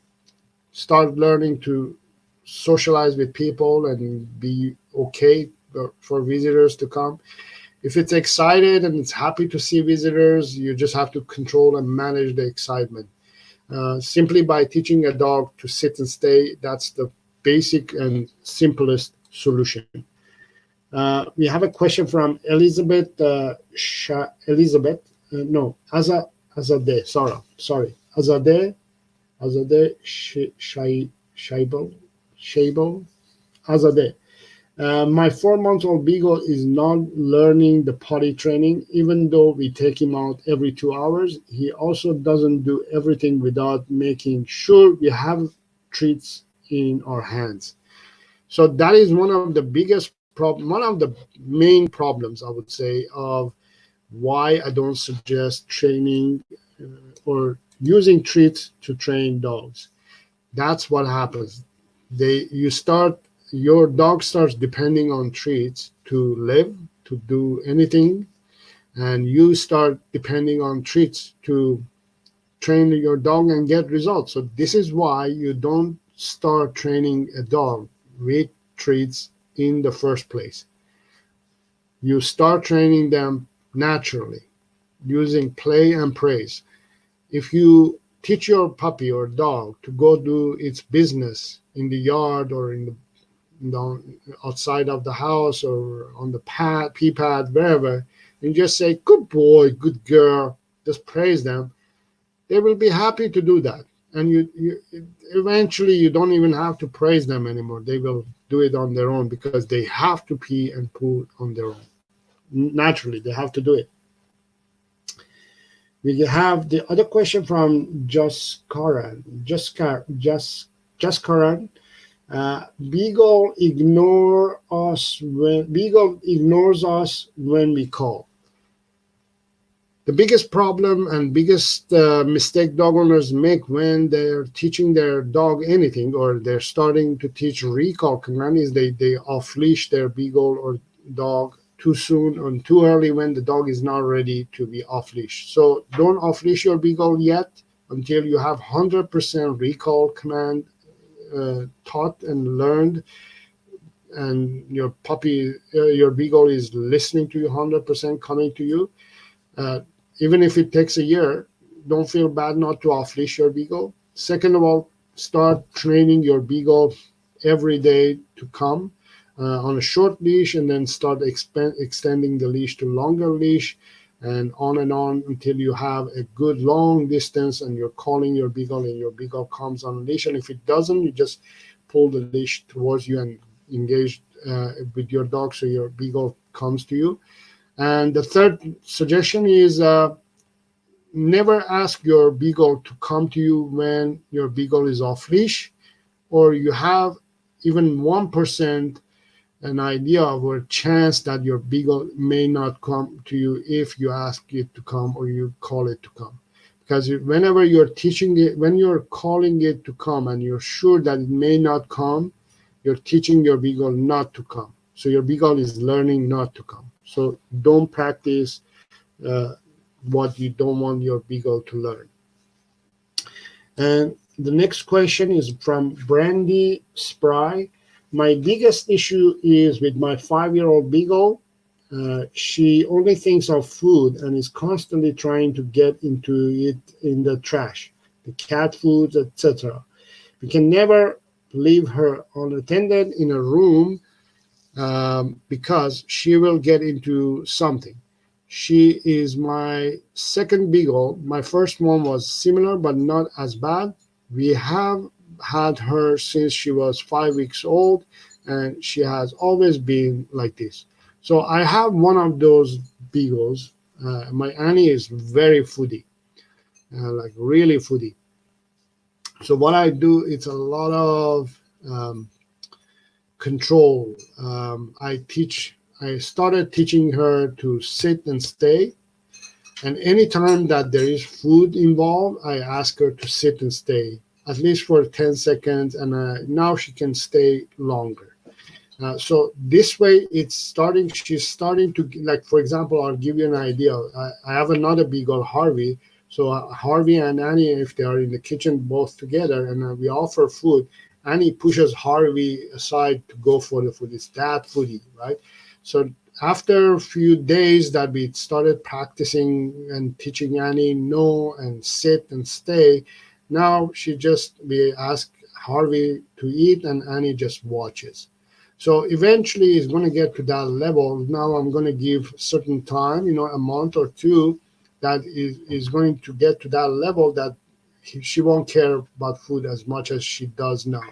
start learning to socialize with people and be okay for visitors to come. If it's excited and it's happy to see visitors, you just have to control and manage the excitement. Simply by teaching a dog to sit and stay, that's the basic and simplest solution. We have a question from Elizabeth. Elizabeth, no, Azadeh. Azadeh Shaibo. Azadeh. My 4-month-old beagle is not learning the potty training, even though we take him out every 2 hours. He also doesn't do everything without making sure we have treats in our hands. So that is one of the biggest one of the main problems, I would say, of why I don't suggest training or using treats to train dogs. That's what happens. Your dog starts depending on treats to live, to do anything, and you start depending on treats to train your dog and get results. So this is why you don't start training a dog with treats in the first place. You start training them naturally using play and praise. If you teach your puppy or dog to go do its business in the yard or outside of the house or on the pee pad, wherever, and just say, good boy, good girl, just praise them, they will be happy to do that. And you eventually you don't even have to praise them anymore. They will do it on their own because they have to pee and poo on their own. Naturally, they have to do it. We have the other question from Jaskaran. Beagle ignores us when we call. The biggest problem and biggest mistake dog owners make when they're teaching their dog anything or they're starting to teach recall command is they off leash their beagle or dog too soon or too early when the dog is not ready to be off leash. So don't off leash your beagle yet until you have 100% recall command taught and learned, and your puppy, your beagle is listening to you 100%, coming to you. Even if it takes a year, don't feel bad not to off leash your beagle. Second of all, start training your beagle every day to come on a short leash, and then start extending the leash to longer leash, and on until you have a good long distance and you're calling your beagle and your beagle comes on a leash. And if it doesn't, you just pull the leash towards you and engage with your dog so your beagle comes to you. And the third suggestion is never ask your beagle to come to you when your beagle is off leash, or you have even 1% an idea of a chance that your beagle may not come to you if you ask it to come or you call it to come. Because whenever you're teaching it, when you're calling it to come and you're sure that it may not come, you're teaching your beagle not to come. So your beagle is learning not to come. So don't practice what you don't want your beagle to learn. And the next question is from Brandy Spry. My biggest issue is with my 5-year-old beagle. She only thinks of food and is constantly trying to get into it in the trash, the cat foods, etc. We can never leave her unattended in a room because she will get into something. She is my second beagle. My first one was similar, but not as bad. We have had her since she was 5 weeks old, and she has always been like this. So I have one of those beagles. My Annie is very foodie, like really foodie. So what I do, it's a lot of control. I started teaching her to sit and stay. And anytime that there is food involved, I ask her to sit and stay, at least for 10 seconds. And now she can stay longer. So this way, she's starting to, like, for example, I'll give you an idea. I have another beagle, Harvey. So Harvey and Annie, if they are in the kitchen both together and we offer food, Annie pushes Harvey aside to go for the food. It's that foodie, right? So after a few days that we started practicing and teaching Annie no and sit and stay, now we ask Harvey to eat and Annie just watches. So eventually it's going to get to that level. Now I'm going to give certain time, a month or two, that is going to get to that level that she won't care about food as much as she does now.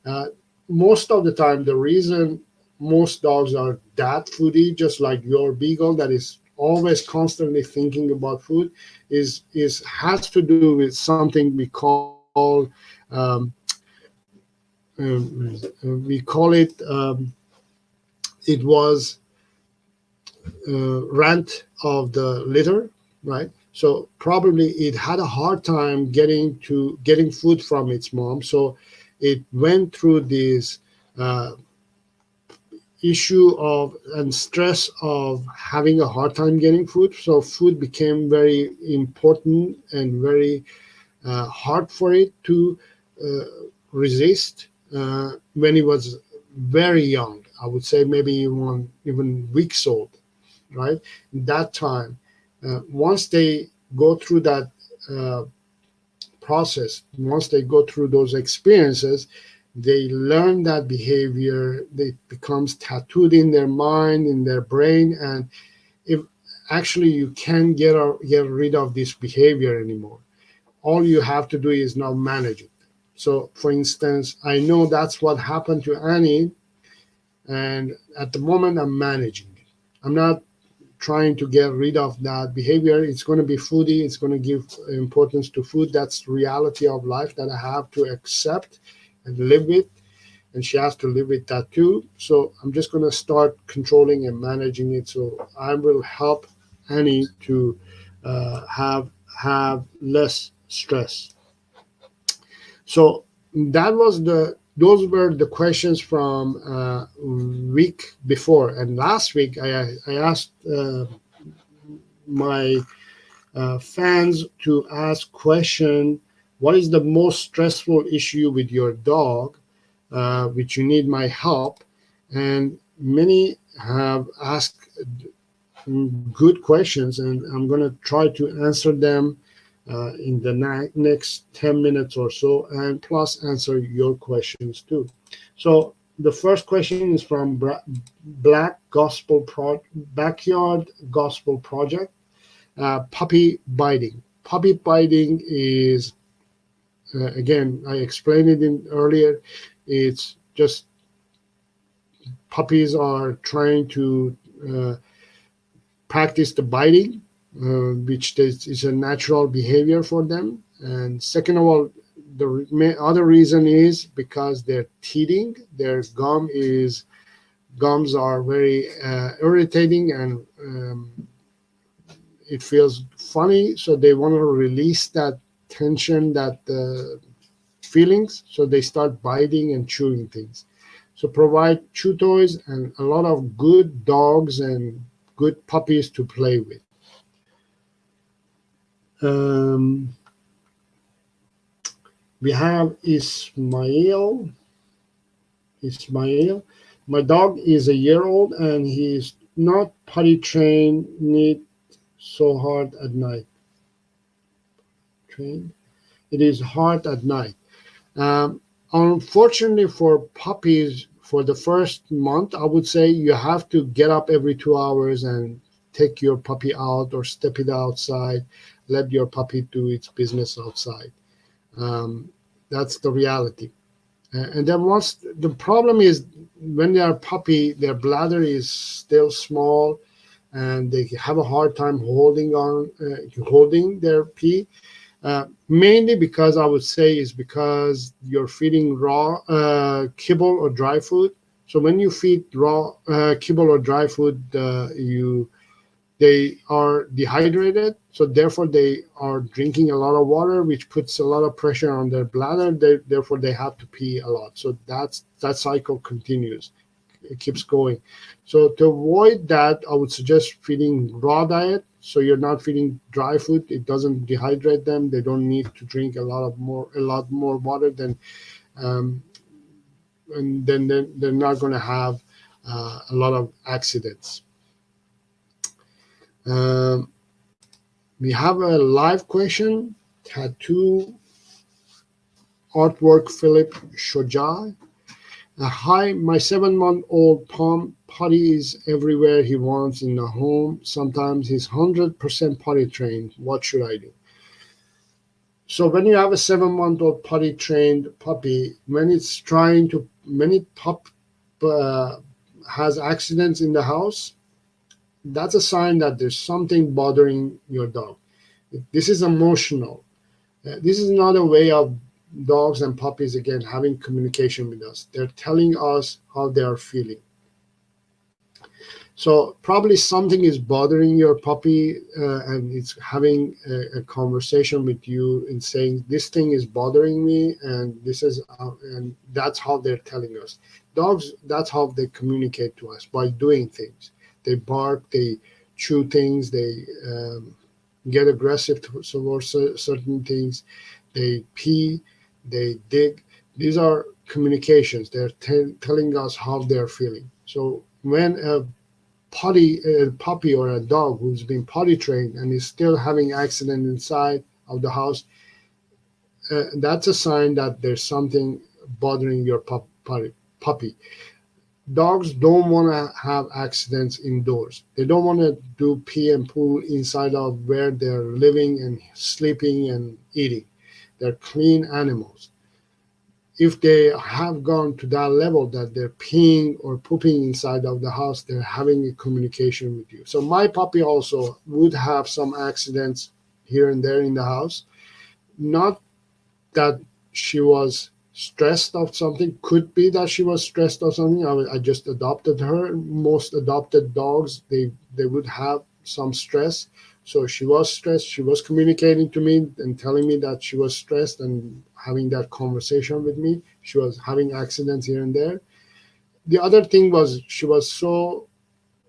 Uh, Most of the time, the reason most dogs are that foodie, just like your beagle, that is always constantly thinking about food, is has to do with something we call it was rant of the litter, right? So probably it had a hard time getting food from its mom. So it went through this uh, issue of and stress of having a hard time getting food. So food became very important and very hard for it to uh, resist when it was very young. I would say maybe even weeks old, right? That time, once they go through that uh, process, once they go through those experiences, they learn that behavior. It becomes tattooed in their mind, in their brain, and if actually you can't get rid of this behavior anymore. All you have to do is now manage it. So, for instance, I know that's what happened to Annie, and at the moment I'm managing it. I'm not trying to get rid of that behavior. It's going to be foodie. It's going to give importance to food. That's the reality of life that I have to accept and live with. And she has to live with that too. So I'm just going to start controlling and managing it. So I will help Annie to have less stress. So that was those were the questions from week before, and last week I asked my fans to ask question: what is the most stressful issue with your dog, which you need my help? And many have asked good questions, and I'm going to try to answer them in the next 10 minutes or so, and plus answer your questions too. So the first question is from Black Gospel Backyard Gospel Project. Puppy biting. Puppy biting is, again, I explained it in earlier. It's just puppies are trying to practice the biting, which is a natural behavior for them. And second of all, the other reason is because they're teething. Their gums are very irritating, and it feels funny. So they want to release that tension, that feelings. So they start biting and chewing things. So provide chew toys and a lot of good dogs and good puppies to play with. Um, we have Ismail. Ismail. My dog is a year old and he's not potty trained. Need so hard at night. Trained. It is hard at night. Unfortunately for puppies, for the first month, I would say you have to get up every 2 hours and take your puppy out or step it outside, let your puppy do its business outside. Um, that's the reality. And then once the problem is when they are puppy, their bladder is still small, and they have a hard time holding their pee. Mainly because I would say is because you're feeding raw kibble or dry food. So when you feed raw kibble or dry food, they are dehydrated. So therefore they are drinking a lot of water, which puts a lot of pressure on their bladder. Therefore they have to pee a lot. So that cycle continues. It keeps going. So to avoid that, I would suggest feeding raw diet. So you're not feeding dry food. It doesn't dehydrate them. They don't need to drink a lot more water than, and then they're not going to have a lot of accidents. Um, we have a live question. Tattoo artwork Philip Shojai. Hi, my 7-month-old Pom potty is everywhere he wants in the home. Sometimes he's 100% potty trained. What should I do? So when you have a 7-month-old potty trained puppy, when it's trying to, when it uh, has accidents in the house, that's a sign that there's something bothering your dog. This is emotional. This is not a way of dogs and puppies again having communication with us. They're telling us how they are feeling. So probably something is bothering your puppy, and it's having a conversation with you and saying this thing is bothering me, and this is, and that's how they're telling us. Dogs, that's how they communicate to us, by doing things. They bark, they chew things, they get aggressive towards certain things, they pee, they dig. These are communications. They're telling us how they're feeling. So when a puppy or a dog who's been potty trained and is still having accident inside of the house, that's a sign that there's something bothering your puppy. Dogs don't want to have accidents indoors. They don't want to do pee and poo inside of where they're living and sleeping and eating. They're clean animals. If they have gone to that level that they're peeing or pooping inside of the house, they're having a communication with you. So my puppy also would have some accidents here and there in the house. Not that she was stressed of something. Could be that she was stressed of something. I just adopted her. Most adopted dogs, they would have some stress. So she was stressed. She was communicating to me and telling me that she was stressed and having that conversation with me. She was having accidents here and there. The other thing was she was so,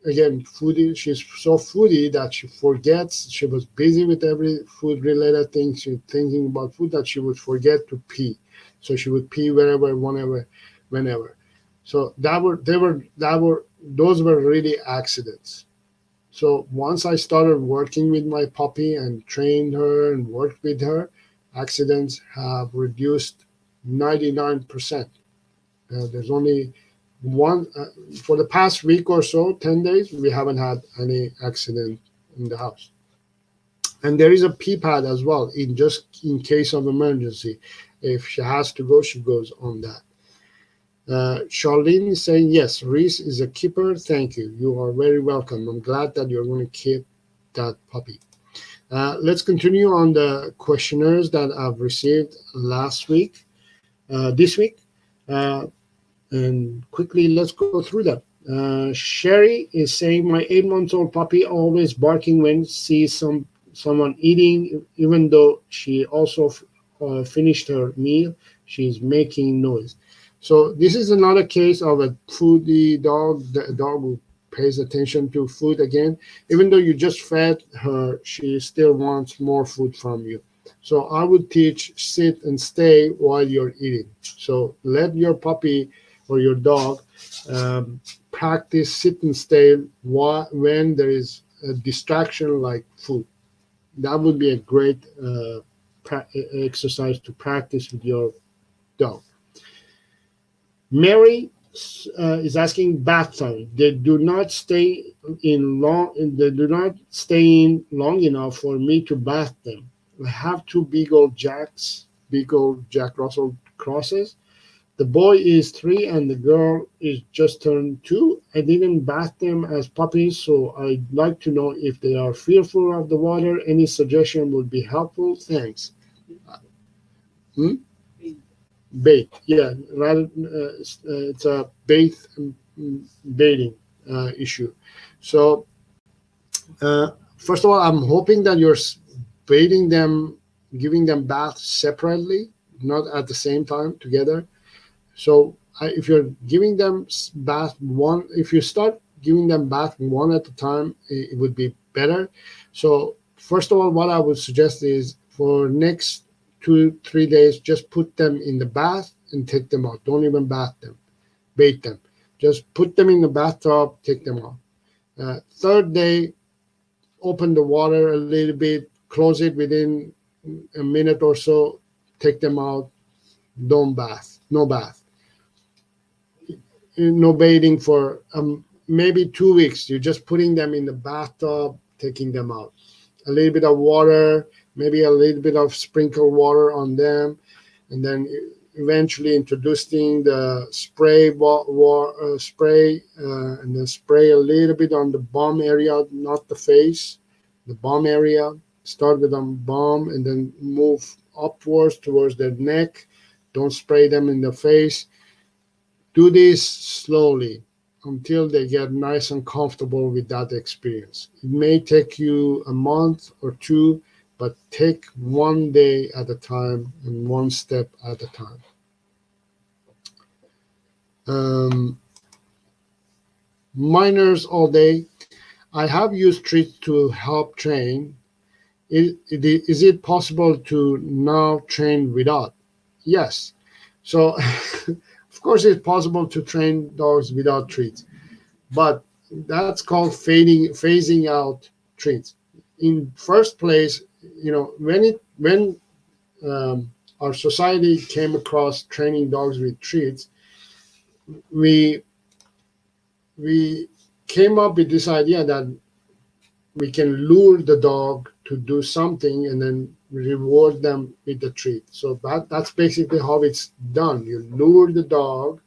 again, foodie. She's so foodie that she forgets. She was busy with every food related thing. She was thinking about food that she would forget to pee. So she would pee wherever, whenever, whenever. So those were really accidents. So once I started working with my puppy and trained her and worked with her, accidents have reduced 99%. There's only one, for the past week or so, 10 days, we haven't had any accident in the house. And there is a pee pad as well, in just in case of emergency. If she has to go, she goes on that. Charlene is saying, yes, Reese is a keeper. Thank you. You are very welcome. I'm glad that you're going to keep that puppy. Let's continue on the questionnaires that I've received this week. Uh, and quickly, let's go through them. Sherry is saying, my 8 months old puppy always barking when sees someone eating, even though she also finished her meal, she's making noise. So this is another case of a foodie dog, the dog who pays attention to food again. Even though you just fed her, she still wants more food from you. So I would teach sit and stay while you're eating. So let your puppy or your dog practice sit and stay when there is a distraction like food. That would be a great exercise to practice with your dog. Mary is asking bath time. They do not stay in long. They do not stay in long enough for me to bath them. I have two Beagle Jack Russell crosses. The boy is 3 and the girl is just turned 2. I didn't bath them as puppies, so I'd like to know if they are fearful of the water. Any suggestion would be helpful. Thanks. Hmm? Bait, yeah, rather it's a baiting issue. So first of all, I'm hoping that you're baiting them, giving them baths separately, not at the same time together. So if you're giving them bath one, if you start giving them bath one at a time, it would be better. So first of all, what I would suggest is for next 2 3 days, just put them in the bath and take them out. Don't even bait them. Just put them in the bathtub, take them out. Third day, open the water a little bit, close it within a minute or so, take them out. Don't bath, no bath. no bathing for maybe 2 weeks. You're just putting them in the bathtub, taking them out. A little bit of water, maybe a little bit of sprinkled water on them, and then eventually introducing the spray, and then spray a little bit on the bum area, not the face, the bum area. Start with the bum and then move upwards towards their neck. Don't spray them in the face. Do this slowly until they get nice and comfortable with that experience. It may take you a month or two, but take one day at a time and one step at a time. Minors all day. I have used treats to help train. Is it possible to now train without? Yes. So, of course, it's possible to train dogs without treats, but that's called phasing out treats. In first place, when our society came across training dogs with treats, we came up with this idea that we can lure the dog to do something and then reward them with the treat. So that's basically how it's done. You lure the dog,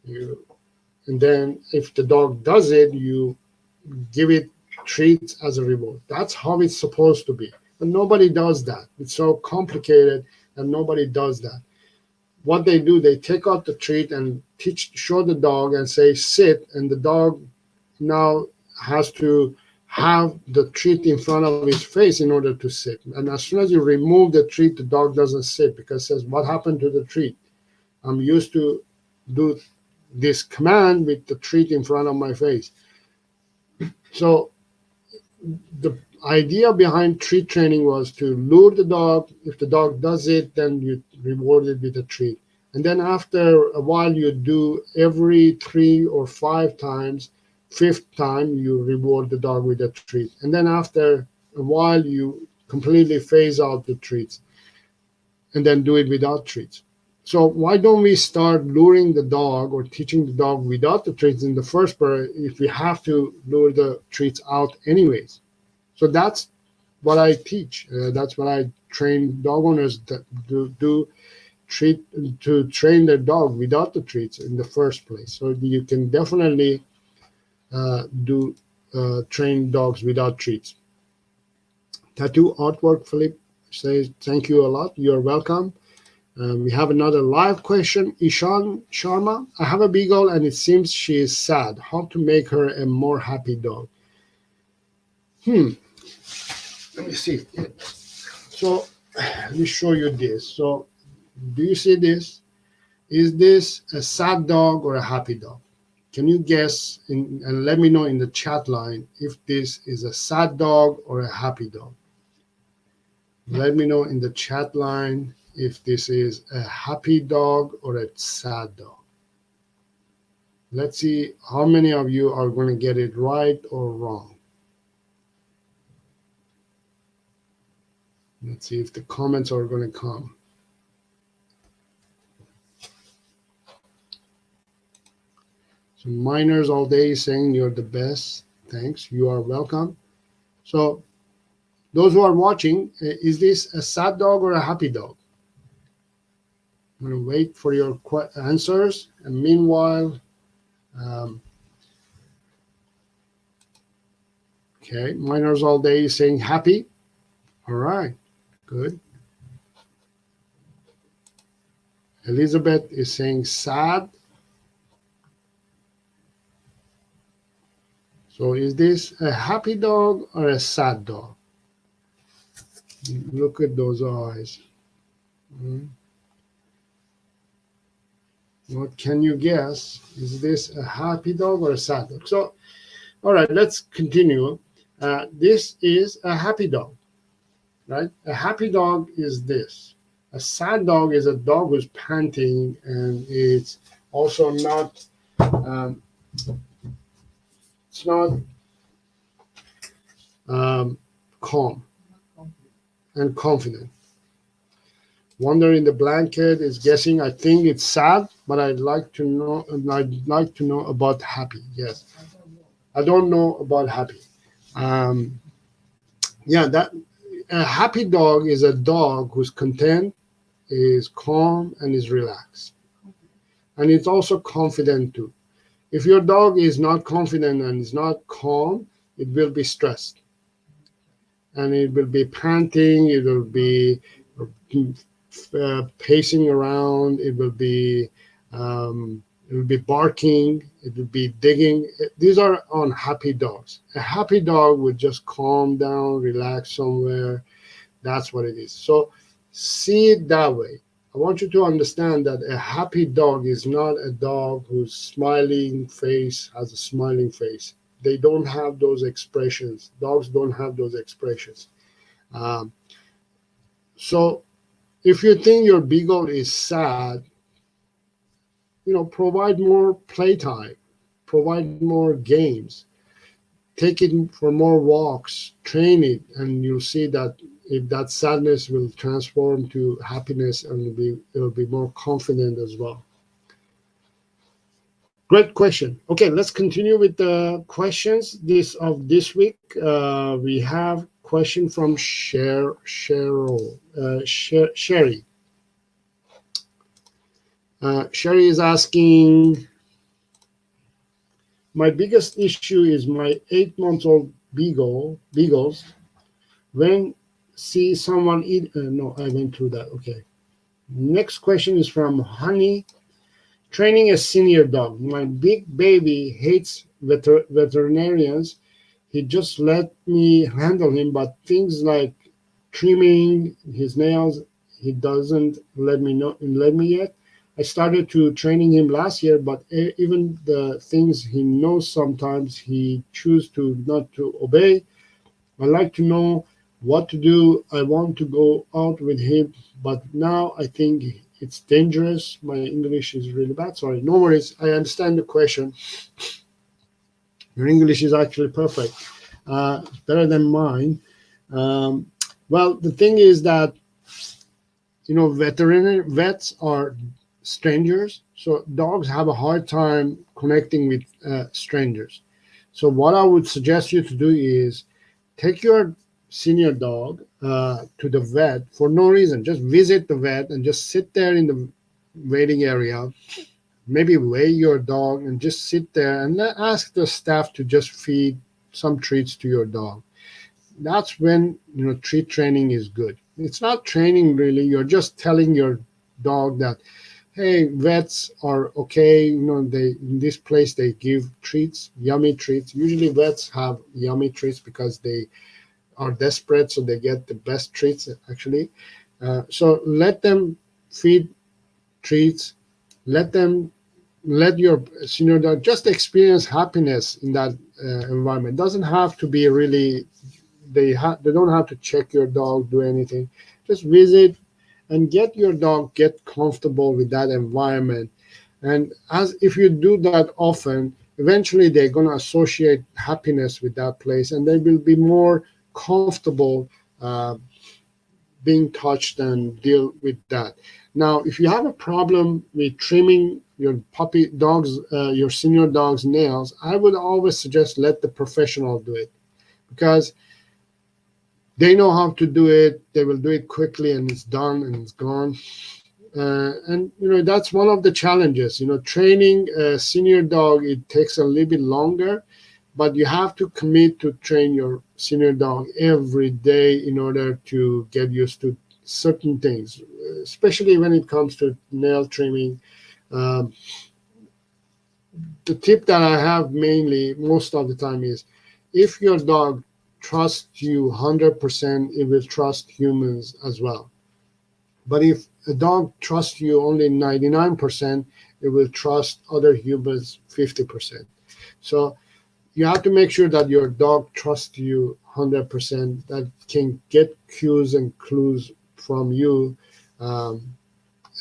and then if the dog does it, you give it treats as a reward. That's how it's supposed to be. But nobody does that. It's so complicated and nobody does that. What they do, they take out the treat and show the dog and say sit, and the dog now has to have the treat in front of his face in order to sit. And as soon as you remove the treat, the dog doesn't sit because it says, what happened to the treat? I'm used to do this command with the treat in front of my face. So the idea behind treat training was to lure the dog. If the dog does it, then you reward it with a treat. And then after a while, you do every 3 or 5 times. 5th time, you reward the dog with a treat. And then after a while, you completely phase out the treats and then do it without treats. So why don't we start luring the dog or teaching the dog without the treats in the first place if we have to lure the treats out anyways? So that's what I teach. That's what I train dog owners to train their dog without the treats in the first place. So you can definitely train dogs without treats. Tattoo artwork, Philip says, thank you a lot. You're welcome. We have another live question. Ishan Sharma, I have a beagle and it seems she is sad. How to make her a more happy dog? Let me see. So let me show you this. So do you see this? Is this a sad dog or a happy dog? Can you guess and let me know in the chat line if this is a sad dog or a happy dog? Let me know in the chat line if this is a happy dog or a sad dog. Let's see how many of you are going to get it right or wrong. Let's see if the comments are going to come. So minors all day saying you're the best. Thanks. You are welcome. So those who are watching, is this a sad dog or a happy dog? I'm going to wait for your answers. And meanwhile, okay, minors all day saying happy. All right, good. Elizabeth is saying sad. So is this a happy dog or a sad dog? Look at those eyes. What can you guess? Is this a happy dog or a sad dog? So, all right, let's continue. This is a happy dog, right? A happy dog is this. A sad dog is a dog who's panting and it's also not, it's not calm and confident. Wonder in the blanket is guessing. I think it's sad, but I'd like to know. I'd like to know about happy. Yes, I don't know about happy. Um, yeah, that a happy dog is a dog who's content, is calm, and is relaxed, and it's also confident too. If your dog is not confident and is not calm, it will be stressed, and it will be panting. It will be pacing around. It will be barking. It will be digging. These are unhappy dogs. A happy dog would just calm down, relax somewhere. That's what it is. So see it that way. I want you to understand that a happy dog is not a dog whose smiling face has a smiling face. They don't have those expressions. Dogs don't have those expressions. Um, so if you think your beagle is sad, provide more playtime, provide more games, take it for more walks, train it, and you'll see that if that sadness will transform to happiness, and it'll be more confident as well. Great question. Okay, let's continue with the questions this week. We have question from Sherry. Sherry is asking, my biggest issue is my 8-month-old beagles. When see someone eat, no, I went through that. Okay. Next question is from Honey. Training a senior dog. My big baby hates veterinarians. He just let me handle him, but things like trimming his nails, he doesn't let me yet. I started to training him last year, but even the things he knows sometimes he choose to not to obey. I like to know what to do. I want to go out with him, but now I think it's dangerous. My English is really bad. Sorry, no worries. I understand the question. Your English is actually perfect, better than mine. Um, well, the thing is that veterinary vets are strangers, so dogs have a hard time connecting with strangers. So what I would suggest you to do is take your senior dog to the vet for no reason. Just visit the vet and just sit there in the waiting area. Maybe weigh your dog and just sit there and ask the staff to just feed some treats to your dog. That's when treat training is good. It's not training really. You're just telling your dog that, hey, vets are okay. They in this place they give treats, yummy treats. Usually vets have yummy treats because they are desperate, so they get the best treats actually. So let them feed treats. Let your senior dog just experience happiness in that environment. It doesn't have to be really. They don't have to check your dog, do anything. Just visit and get comfortable with that environment. And as if you do that often, eventually they're going to associate happiness with that place, and they will be more comfortable being touched and deal with that. Now, if you have a problem with trimming your your senior dog's nails, I would always suggest let the professional do it, because they know how to do it. They will do it quickly, and it's done and it's gone. And that's one of the challenges. Training a senior dog, it takes a little bit longer, but you have to commit to train your senior dog every day in order to get used to certain things, especially when it comes to nail trimming. Um, the tip that I have mainly most of the time is, if your dog trusts you 100%, it will trust humans as well. But if a dog trusts you only 99%, it will trust other humans 50%. So you have to make sure that your dog trusts you 100%, that can get cues and clues from you, um,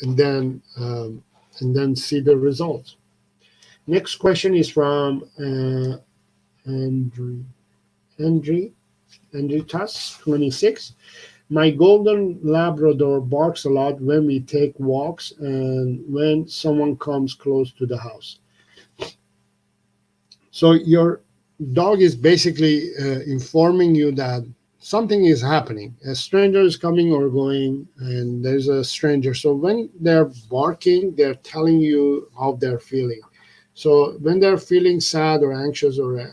and then see the results. Next question is from Andrew Tuss, 26. My golden Labrador barks a lot when we take walks and when someone comes close to the house. So your dog is basically informing you that something is happening. A stranger is coming or going, and there's a stranger. So when they're barking, they're telling you how they're feeling. So when they're feeling sad or anxious or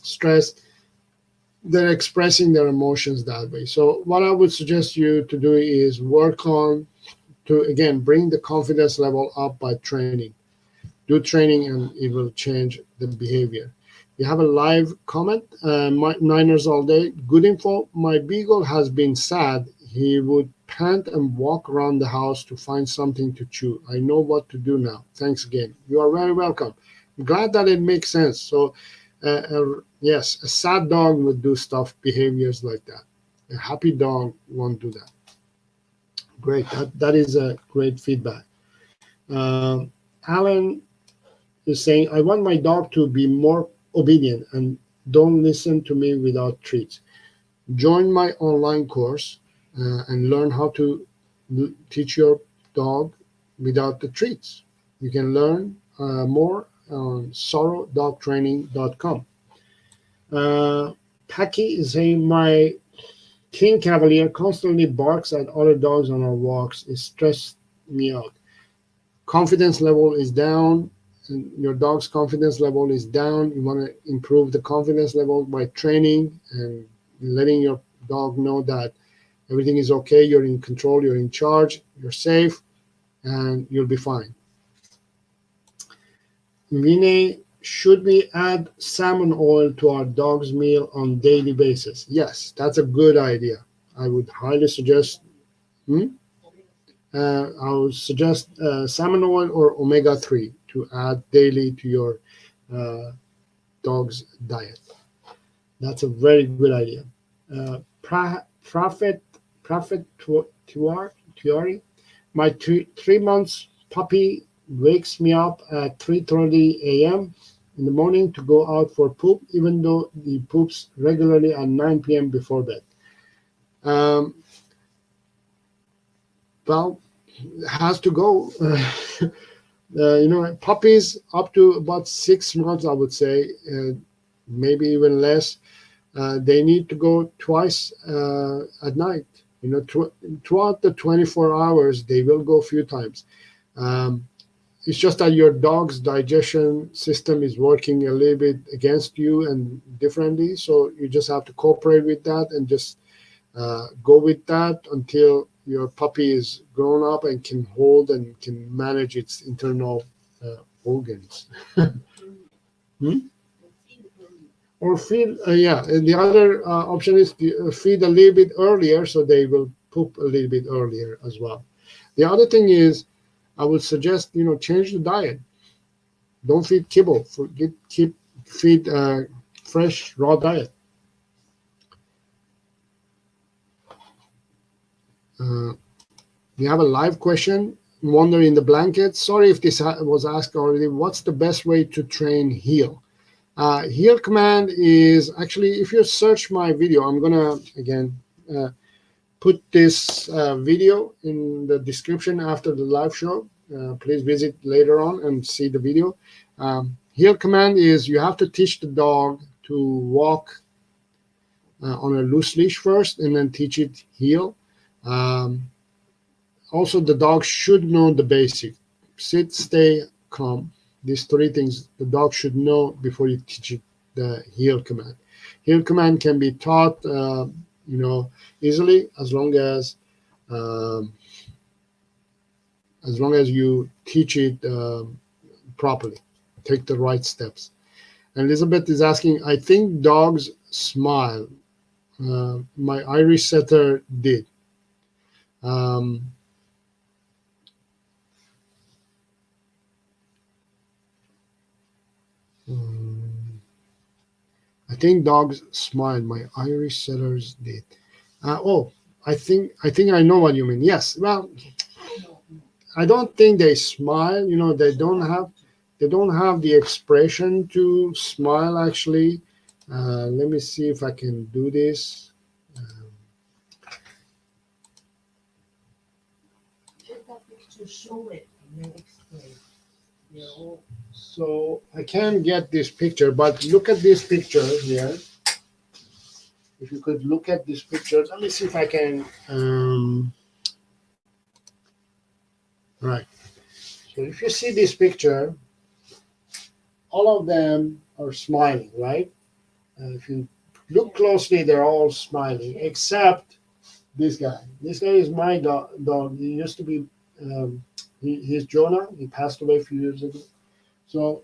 stressed, they're expressing their emotions that way. So what I would suggest you to do is work on to again bring the confidence level up by training. Do training and it will change the behavior. We have a live comment. Niners all day. Good info. My beagle has been sad. He would pant and walk around the house to find something to chew. I know what to do now. Thanks again. You are very welcome. I'm glad that it makes sense. So, yes, a sad dog would do stuff, behaviors like that. A happy dog won't do that. Great. That is a great feedback. Alan is saying, I want my dog to be more obedient and don't listen to me without treats. Join my online course and learn how to teach your dog without the treats. You can learn more on sarodogtraining.com. Packy is saying, my King Cavalier constantly barks at other dogs on our walks. It stressed me out. Confidence level is down, and your dog's confidence level is down. You want to improve the confidence level by training and letting your dog know that everything is okay, you're in control, you're in charge, you're safe, and you'll be fine. Vinay, should we add salmon oil to our dog's meal on daily basis? Yes, that's a good idea. I would highly suggest. Hmm? I would suggest salmon oil or omega-3 to add daily to your uh, dog's diet. That's a very good idea. Prophet Tuari, my 3 months puppy wakes me up at 3:30 a.m. in the morning to go out for poop, even though he poops regularly at 9 p.m. before bed. Um, well, has to go. Puppies up to about 6 months, I would say, maybe even less. They need to go twice at night. Throughout the 24 hours, they will go a few times. Um, it's just that your dog's digestion system is working a little bit against you and differently. So you just have to cooperate with that and just go with that until your puppy is grown up and can hold and can manage its internal organs. Hmm? Or feed, yeah. And the other option is to feed a little bit earlier, so they will poop a little bit earlier as well. The other thing is, I would suggest change the diet. Don't feed kibble. Feed fresh raw diet. Uh, we have a live question. Wonder in the blanket. Sorry if this was asked already. What's the best way to train heel? Heel command is actually, if you search my video, I'm gonna again put this video in the description after the live show. Please visit later on and see the video. Heel command is you have to teach the dog to walk on a loose leash first and then teach it heel. Um, Also, the dog should know the basic: sit, stay, calm. These three things the dog should know before you teach it the heel command. Heel command can be taught, easily um, as long as you teach it properly. Take the right steps. And Elizabeth is asking, I think dogs smile. My Irish setter did. Um, um, I think dogs smile. My Irish setters did. Oh, I think I know what you mean. Yes. Well, I don't think they smile. They don't have the expression to smile. Actually, let me see if I can do this. that picture, show it, and then explain. So I can't get this picture, but look at this picture here. If you could look at this picture, let me see if I can. Right. So if you see this picture, all of them are smiling, right? And if you look closely, they're all smiling, except this guy. This guy is my dog. He used to be, he's Jonah. He passed away a few years ago. So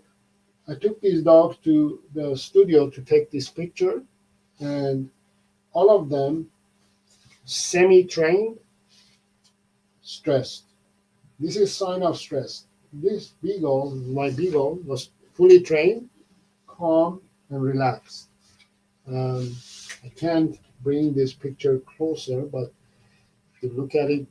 I took these dogs to the studio to take this picture, and all of them semi-trained, stressed. This is sign of stress. This beagle, my beagle, was fully trained, calm, and relaxed. I can't bring this picture closer, but if you look at it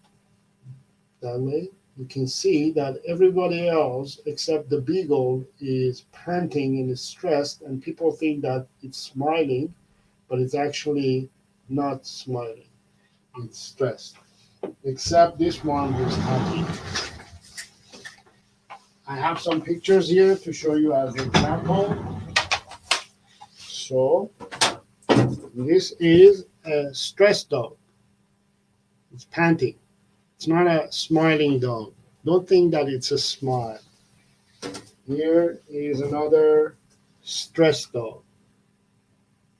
that way, you can see that everybody else except the beagle is panting and is stressed, and people think that it's smiling, but it's actually not smiling. It's stressed. Except this one who's happy. I have some pictures here to show you as an example. So this is a stressed dog. It's panting. It's not a smiling dog. Don't think that it's a smile. Here is another stressed dog.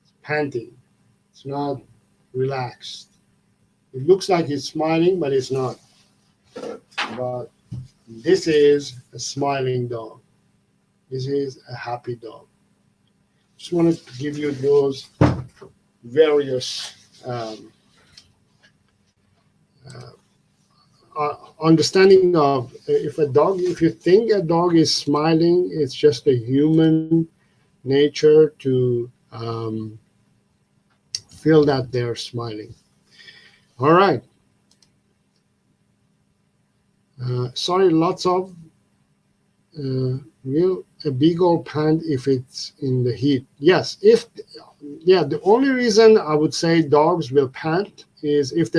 It's panting. It's not relaxed. It looks like it's smiling, but it's not. But this is a smiling dog. This is a happy dog. Just wanted to give you those various understanding of if you think a dog is smiling, it's just a human nature to feel that they're smiling. All right. Sorry, lots of will a beagle pant if it's in the heat? Yes, the only reason I would say dogs will pant is if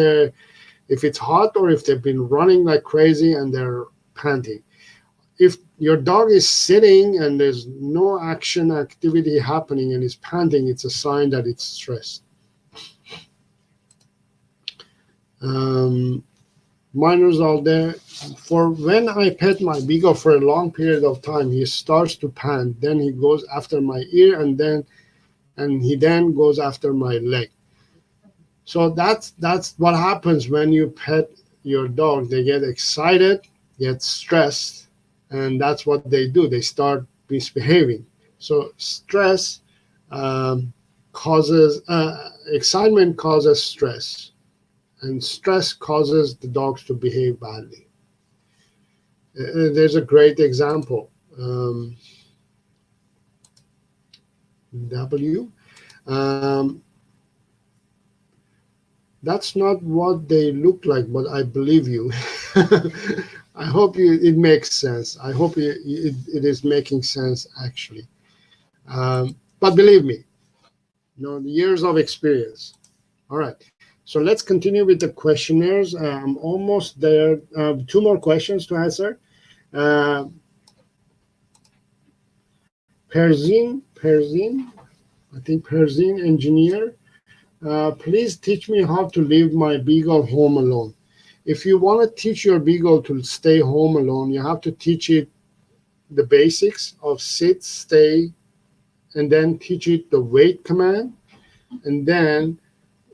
it's hot or if they've been running like crazy and they're panting. If your dog is sitting and there's no activity happening and is panting, it's a sign that it's stressed. Minors out there, for when I pet my beagle for a long period of time, he starts to pant. Then he goes after my ear, and he then goes after my leg. So that's what happens when you pet your dog. They get excited, get stressed, and that's what they do. They start misbehaving. So stress causes excitement causes stress. And stress causes the dogs to behave badly. There's a great example. W. That's not what they look like, but I believe you. I hope it makes sense. I hope it is making sense, actually. But believe me, the years of experience. All right. So let's continue with the questionnaires. I'm almost there. 2 more questions to answer. Perzin, I think Perzin engineer. Please teach me how to leave my beagle home alone. If you want to teach your beagle to stay home alone, you have to teach it the basics of sit, stay, and then teach it the wait command. And then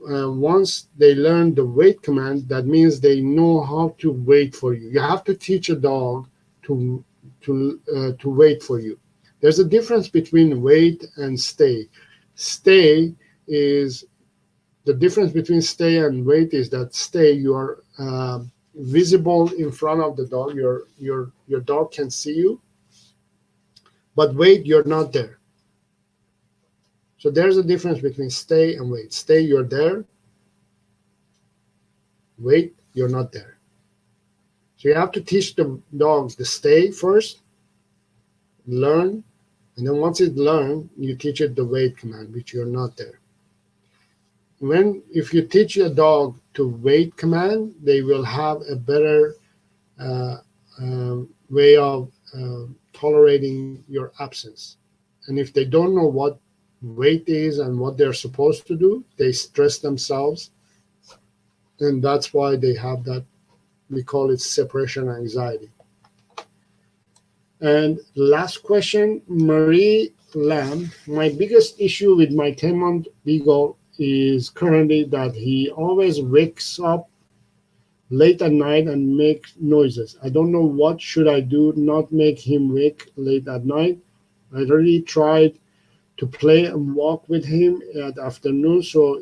once they learn the wait command, that means they know how to wait for you. You have to teach a dog to wait for you. There's a difference between wait and stay. Stay is the difference between stay and wait is that stay, you are visible in front of the dog. Your dog can see you, but wait, you're not there. So there's a difference between stay and wait. Stay, you're there. Wait, you're not there. So you have to teach the dogs the stay first, learn, and then once it learns, you teach it the wait command, which you're not there. If you teach a dog to wait command, they will have a better uh, way of tolerating your absence. And if they don't know what wait is and what they're supposed to do, they stress themselves, and that's why they have that. We call it separation anxiety. And last question, Marie Lamb. My biggest issue with my 10-month beagle is currently that he always wakes up late at night and makes noises. I don't know what should I do not make him wake late at night. I already tried to play and walk with him at afternoon so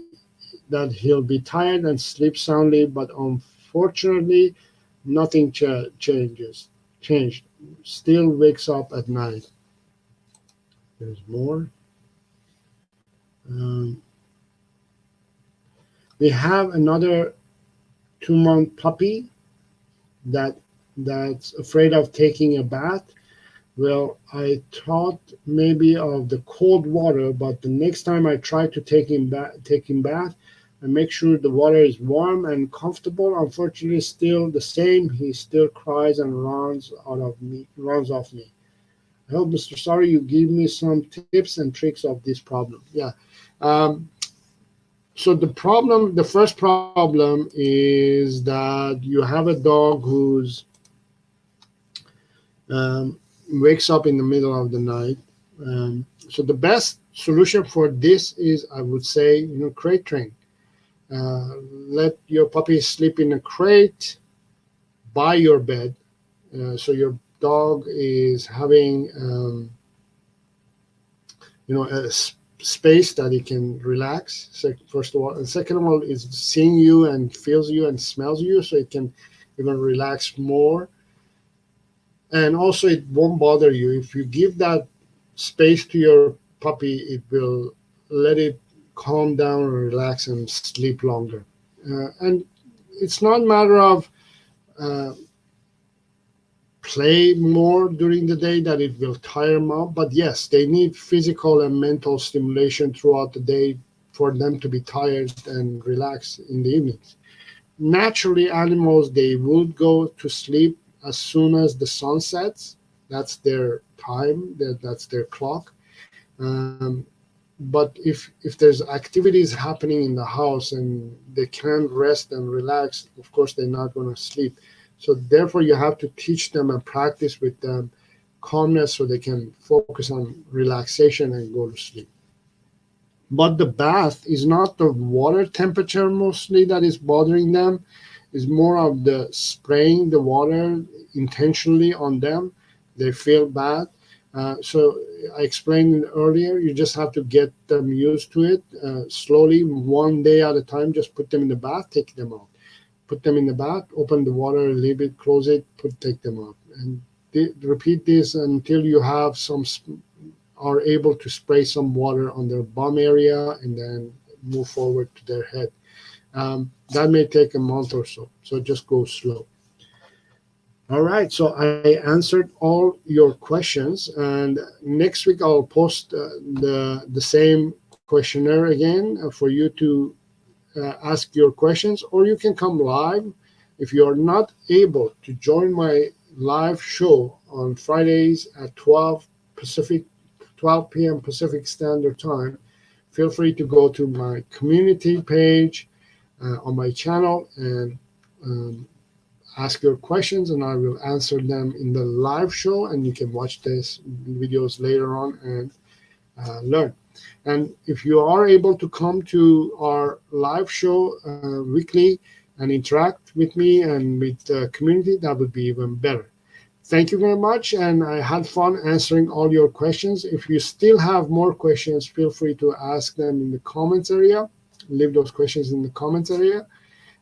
that he'll be tired and sleep soundly, but unfortunately nothing changed. Still wakes up at night. There's more. Um, we have another 2-month puppy that's afraid of taking a bath. Well, I thought maybe of the cold water, but the next time I try to take him bath, I make sure the water is warm and comfortable. Unfortunately, still the same. He still cries and runs off me. I hope, Mr. Saro, you give me some tips and tricks of this problem. Yeah. Um, so the first problem is that you have a dog who's wakes up in the middle of the night. So the best solution for this is, I would say, crate train. Let your puppy sleep in a crate by your bed, so your dog is having a space that he can relax. So first of all, and second of all, is seeing you and feels you and smells you, so it can even relax more. And also, it won't bother you if you give that space to your puppy. It will let it calm down and relax and sleep longer. And it's not a matter of uh, play more during the day that it will tire them out. But yes, they need physical and mental stimulation throughout the day for them to be tired and relax in the evenings. Naturally, animals, they would go to sleep as soon as the sun sets. That's their time, that's their clock. Um, but if there's activities happening in the house and they can't rest and relax, of course they're not going to sleep. So therefore, you have to teach them and practice with them calmness so they can focus on relaxation and go to sleep. But the bath is not the water temperature mostly that is bothering them. It's more of the spraying the water intentionally on them. They feel bad. So I explained earlier, you just have to get them used to it slowly, one day at a time. Just put them in the bath, take them out. Put them in the bath, open the water a little bit, close it, take them out. And repeat this until you have are able to spray some water on their bum area and then move forward to their head. That may take a month or so. So just go slow. All right, so I answered all your questions, and next week I'll post the same questionnaire again for you to ask your questions, or you can come live. If you are not able to join my live show on Fridays at 12 p.m. Pacific Standard Time, feel free to go to my community page on my channel and ask your questions, and I will answer them in the live show, and you can watch these videos later on and learn. And if you are able to come to our live show weekly and interact with me and with the community, that would be even better. Thank you very much, and I had fun answering all your questions. If you still have more questions, feel free to ask them in the comments area. Leave those questions in the comments area.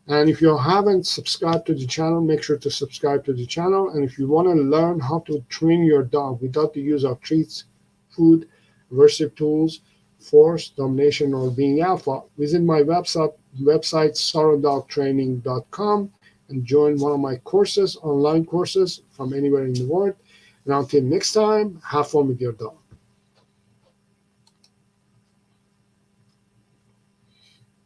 And if you haven't subscribed to the channel, make sure to subscribe to the channel. And if you want to learn how to train your dog without the use of treats, food, aversive tools, force, domination, or being alpha, visit my website sarodogtraining.com, and join one of my courses, online courses from anywhere in the world. And until next time, have fun with your dog.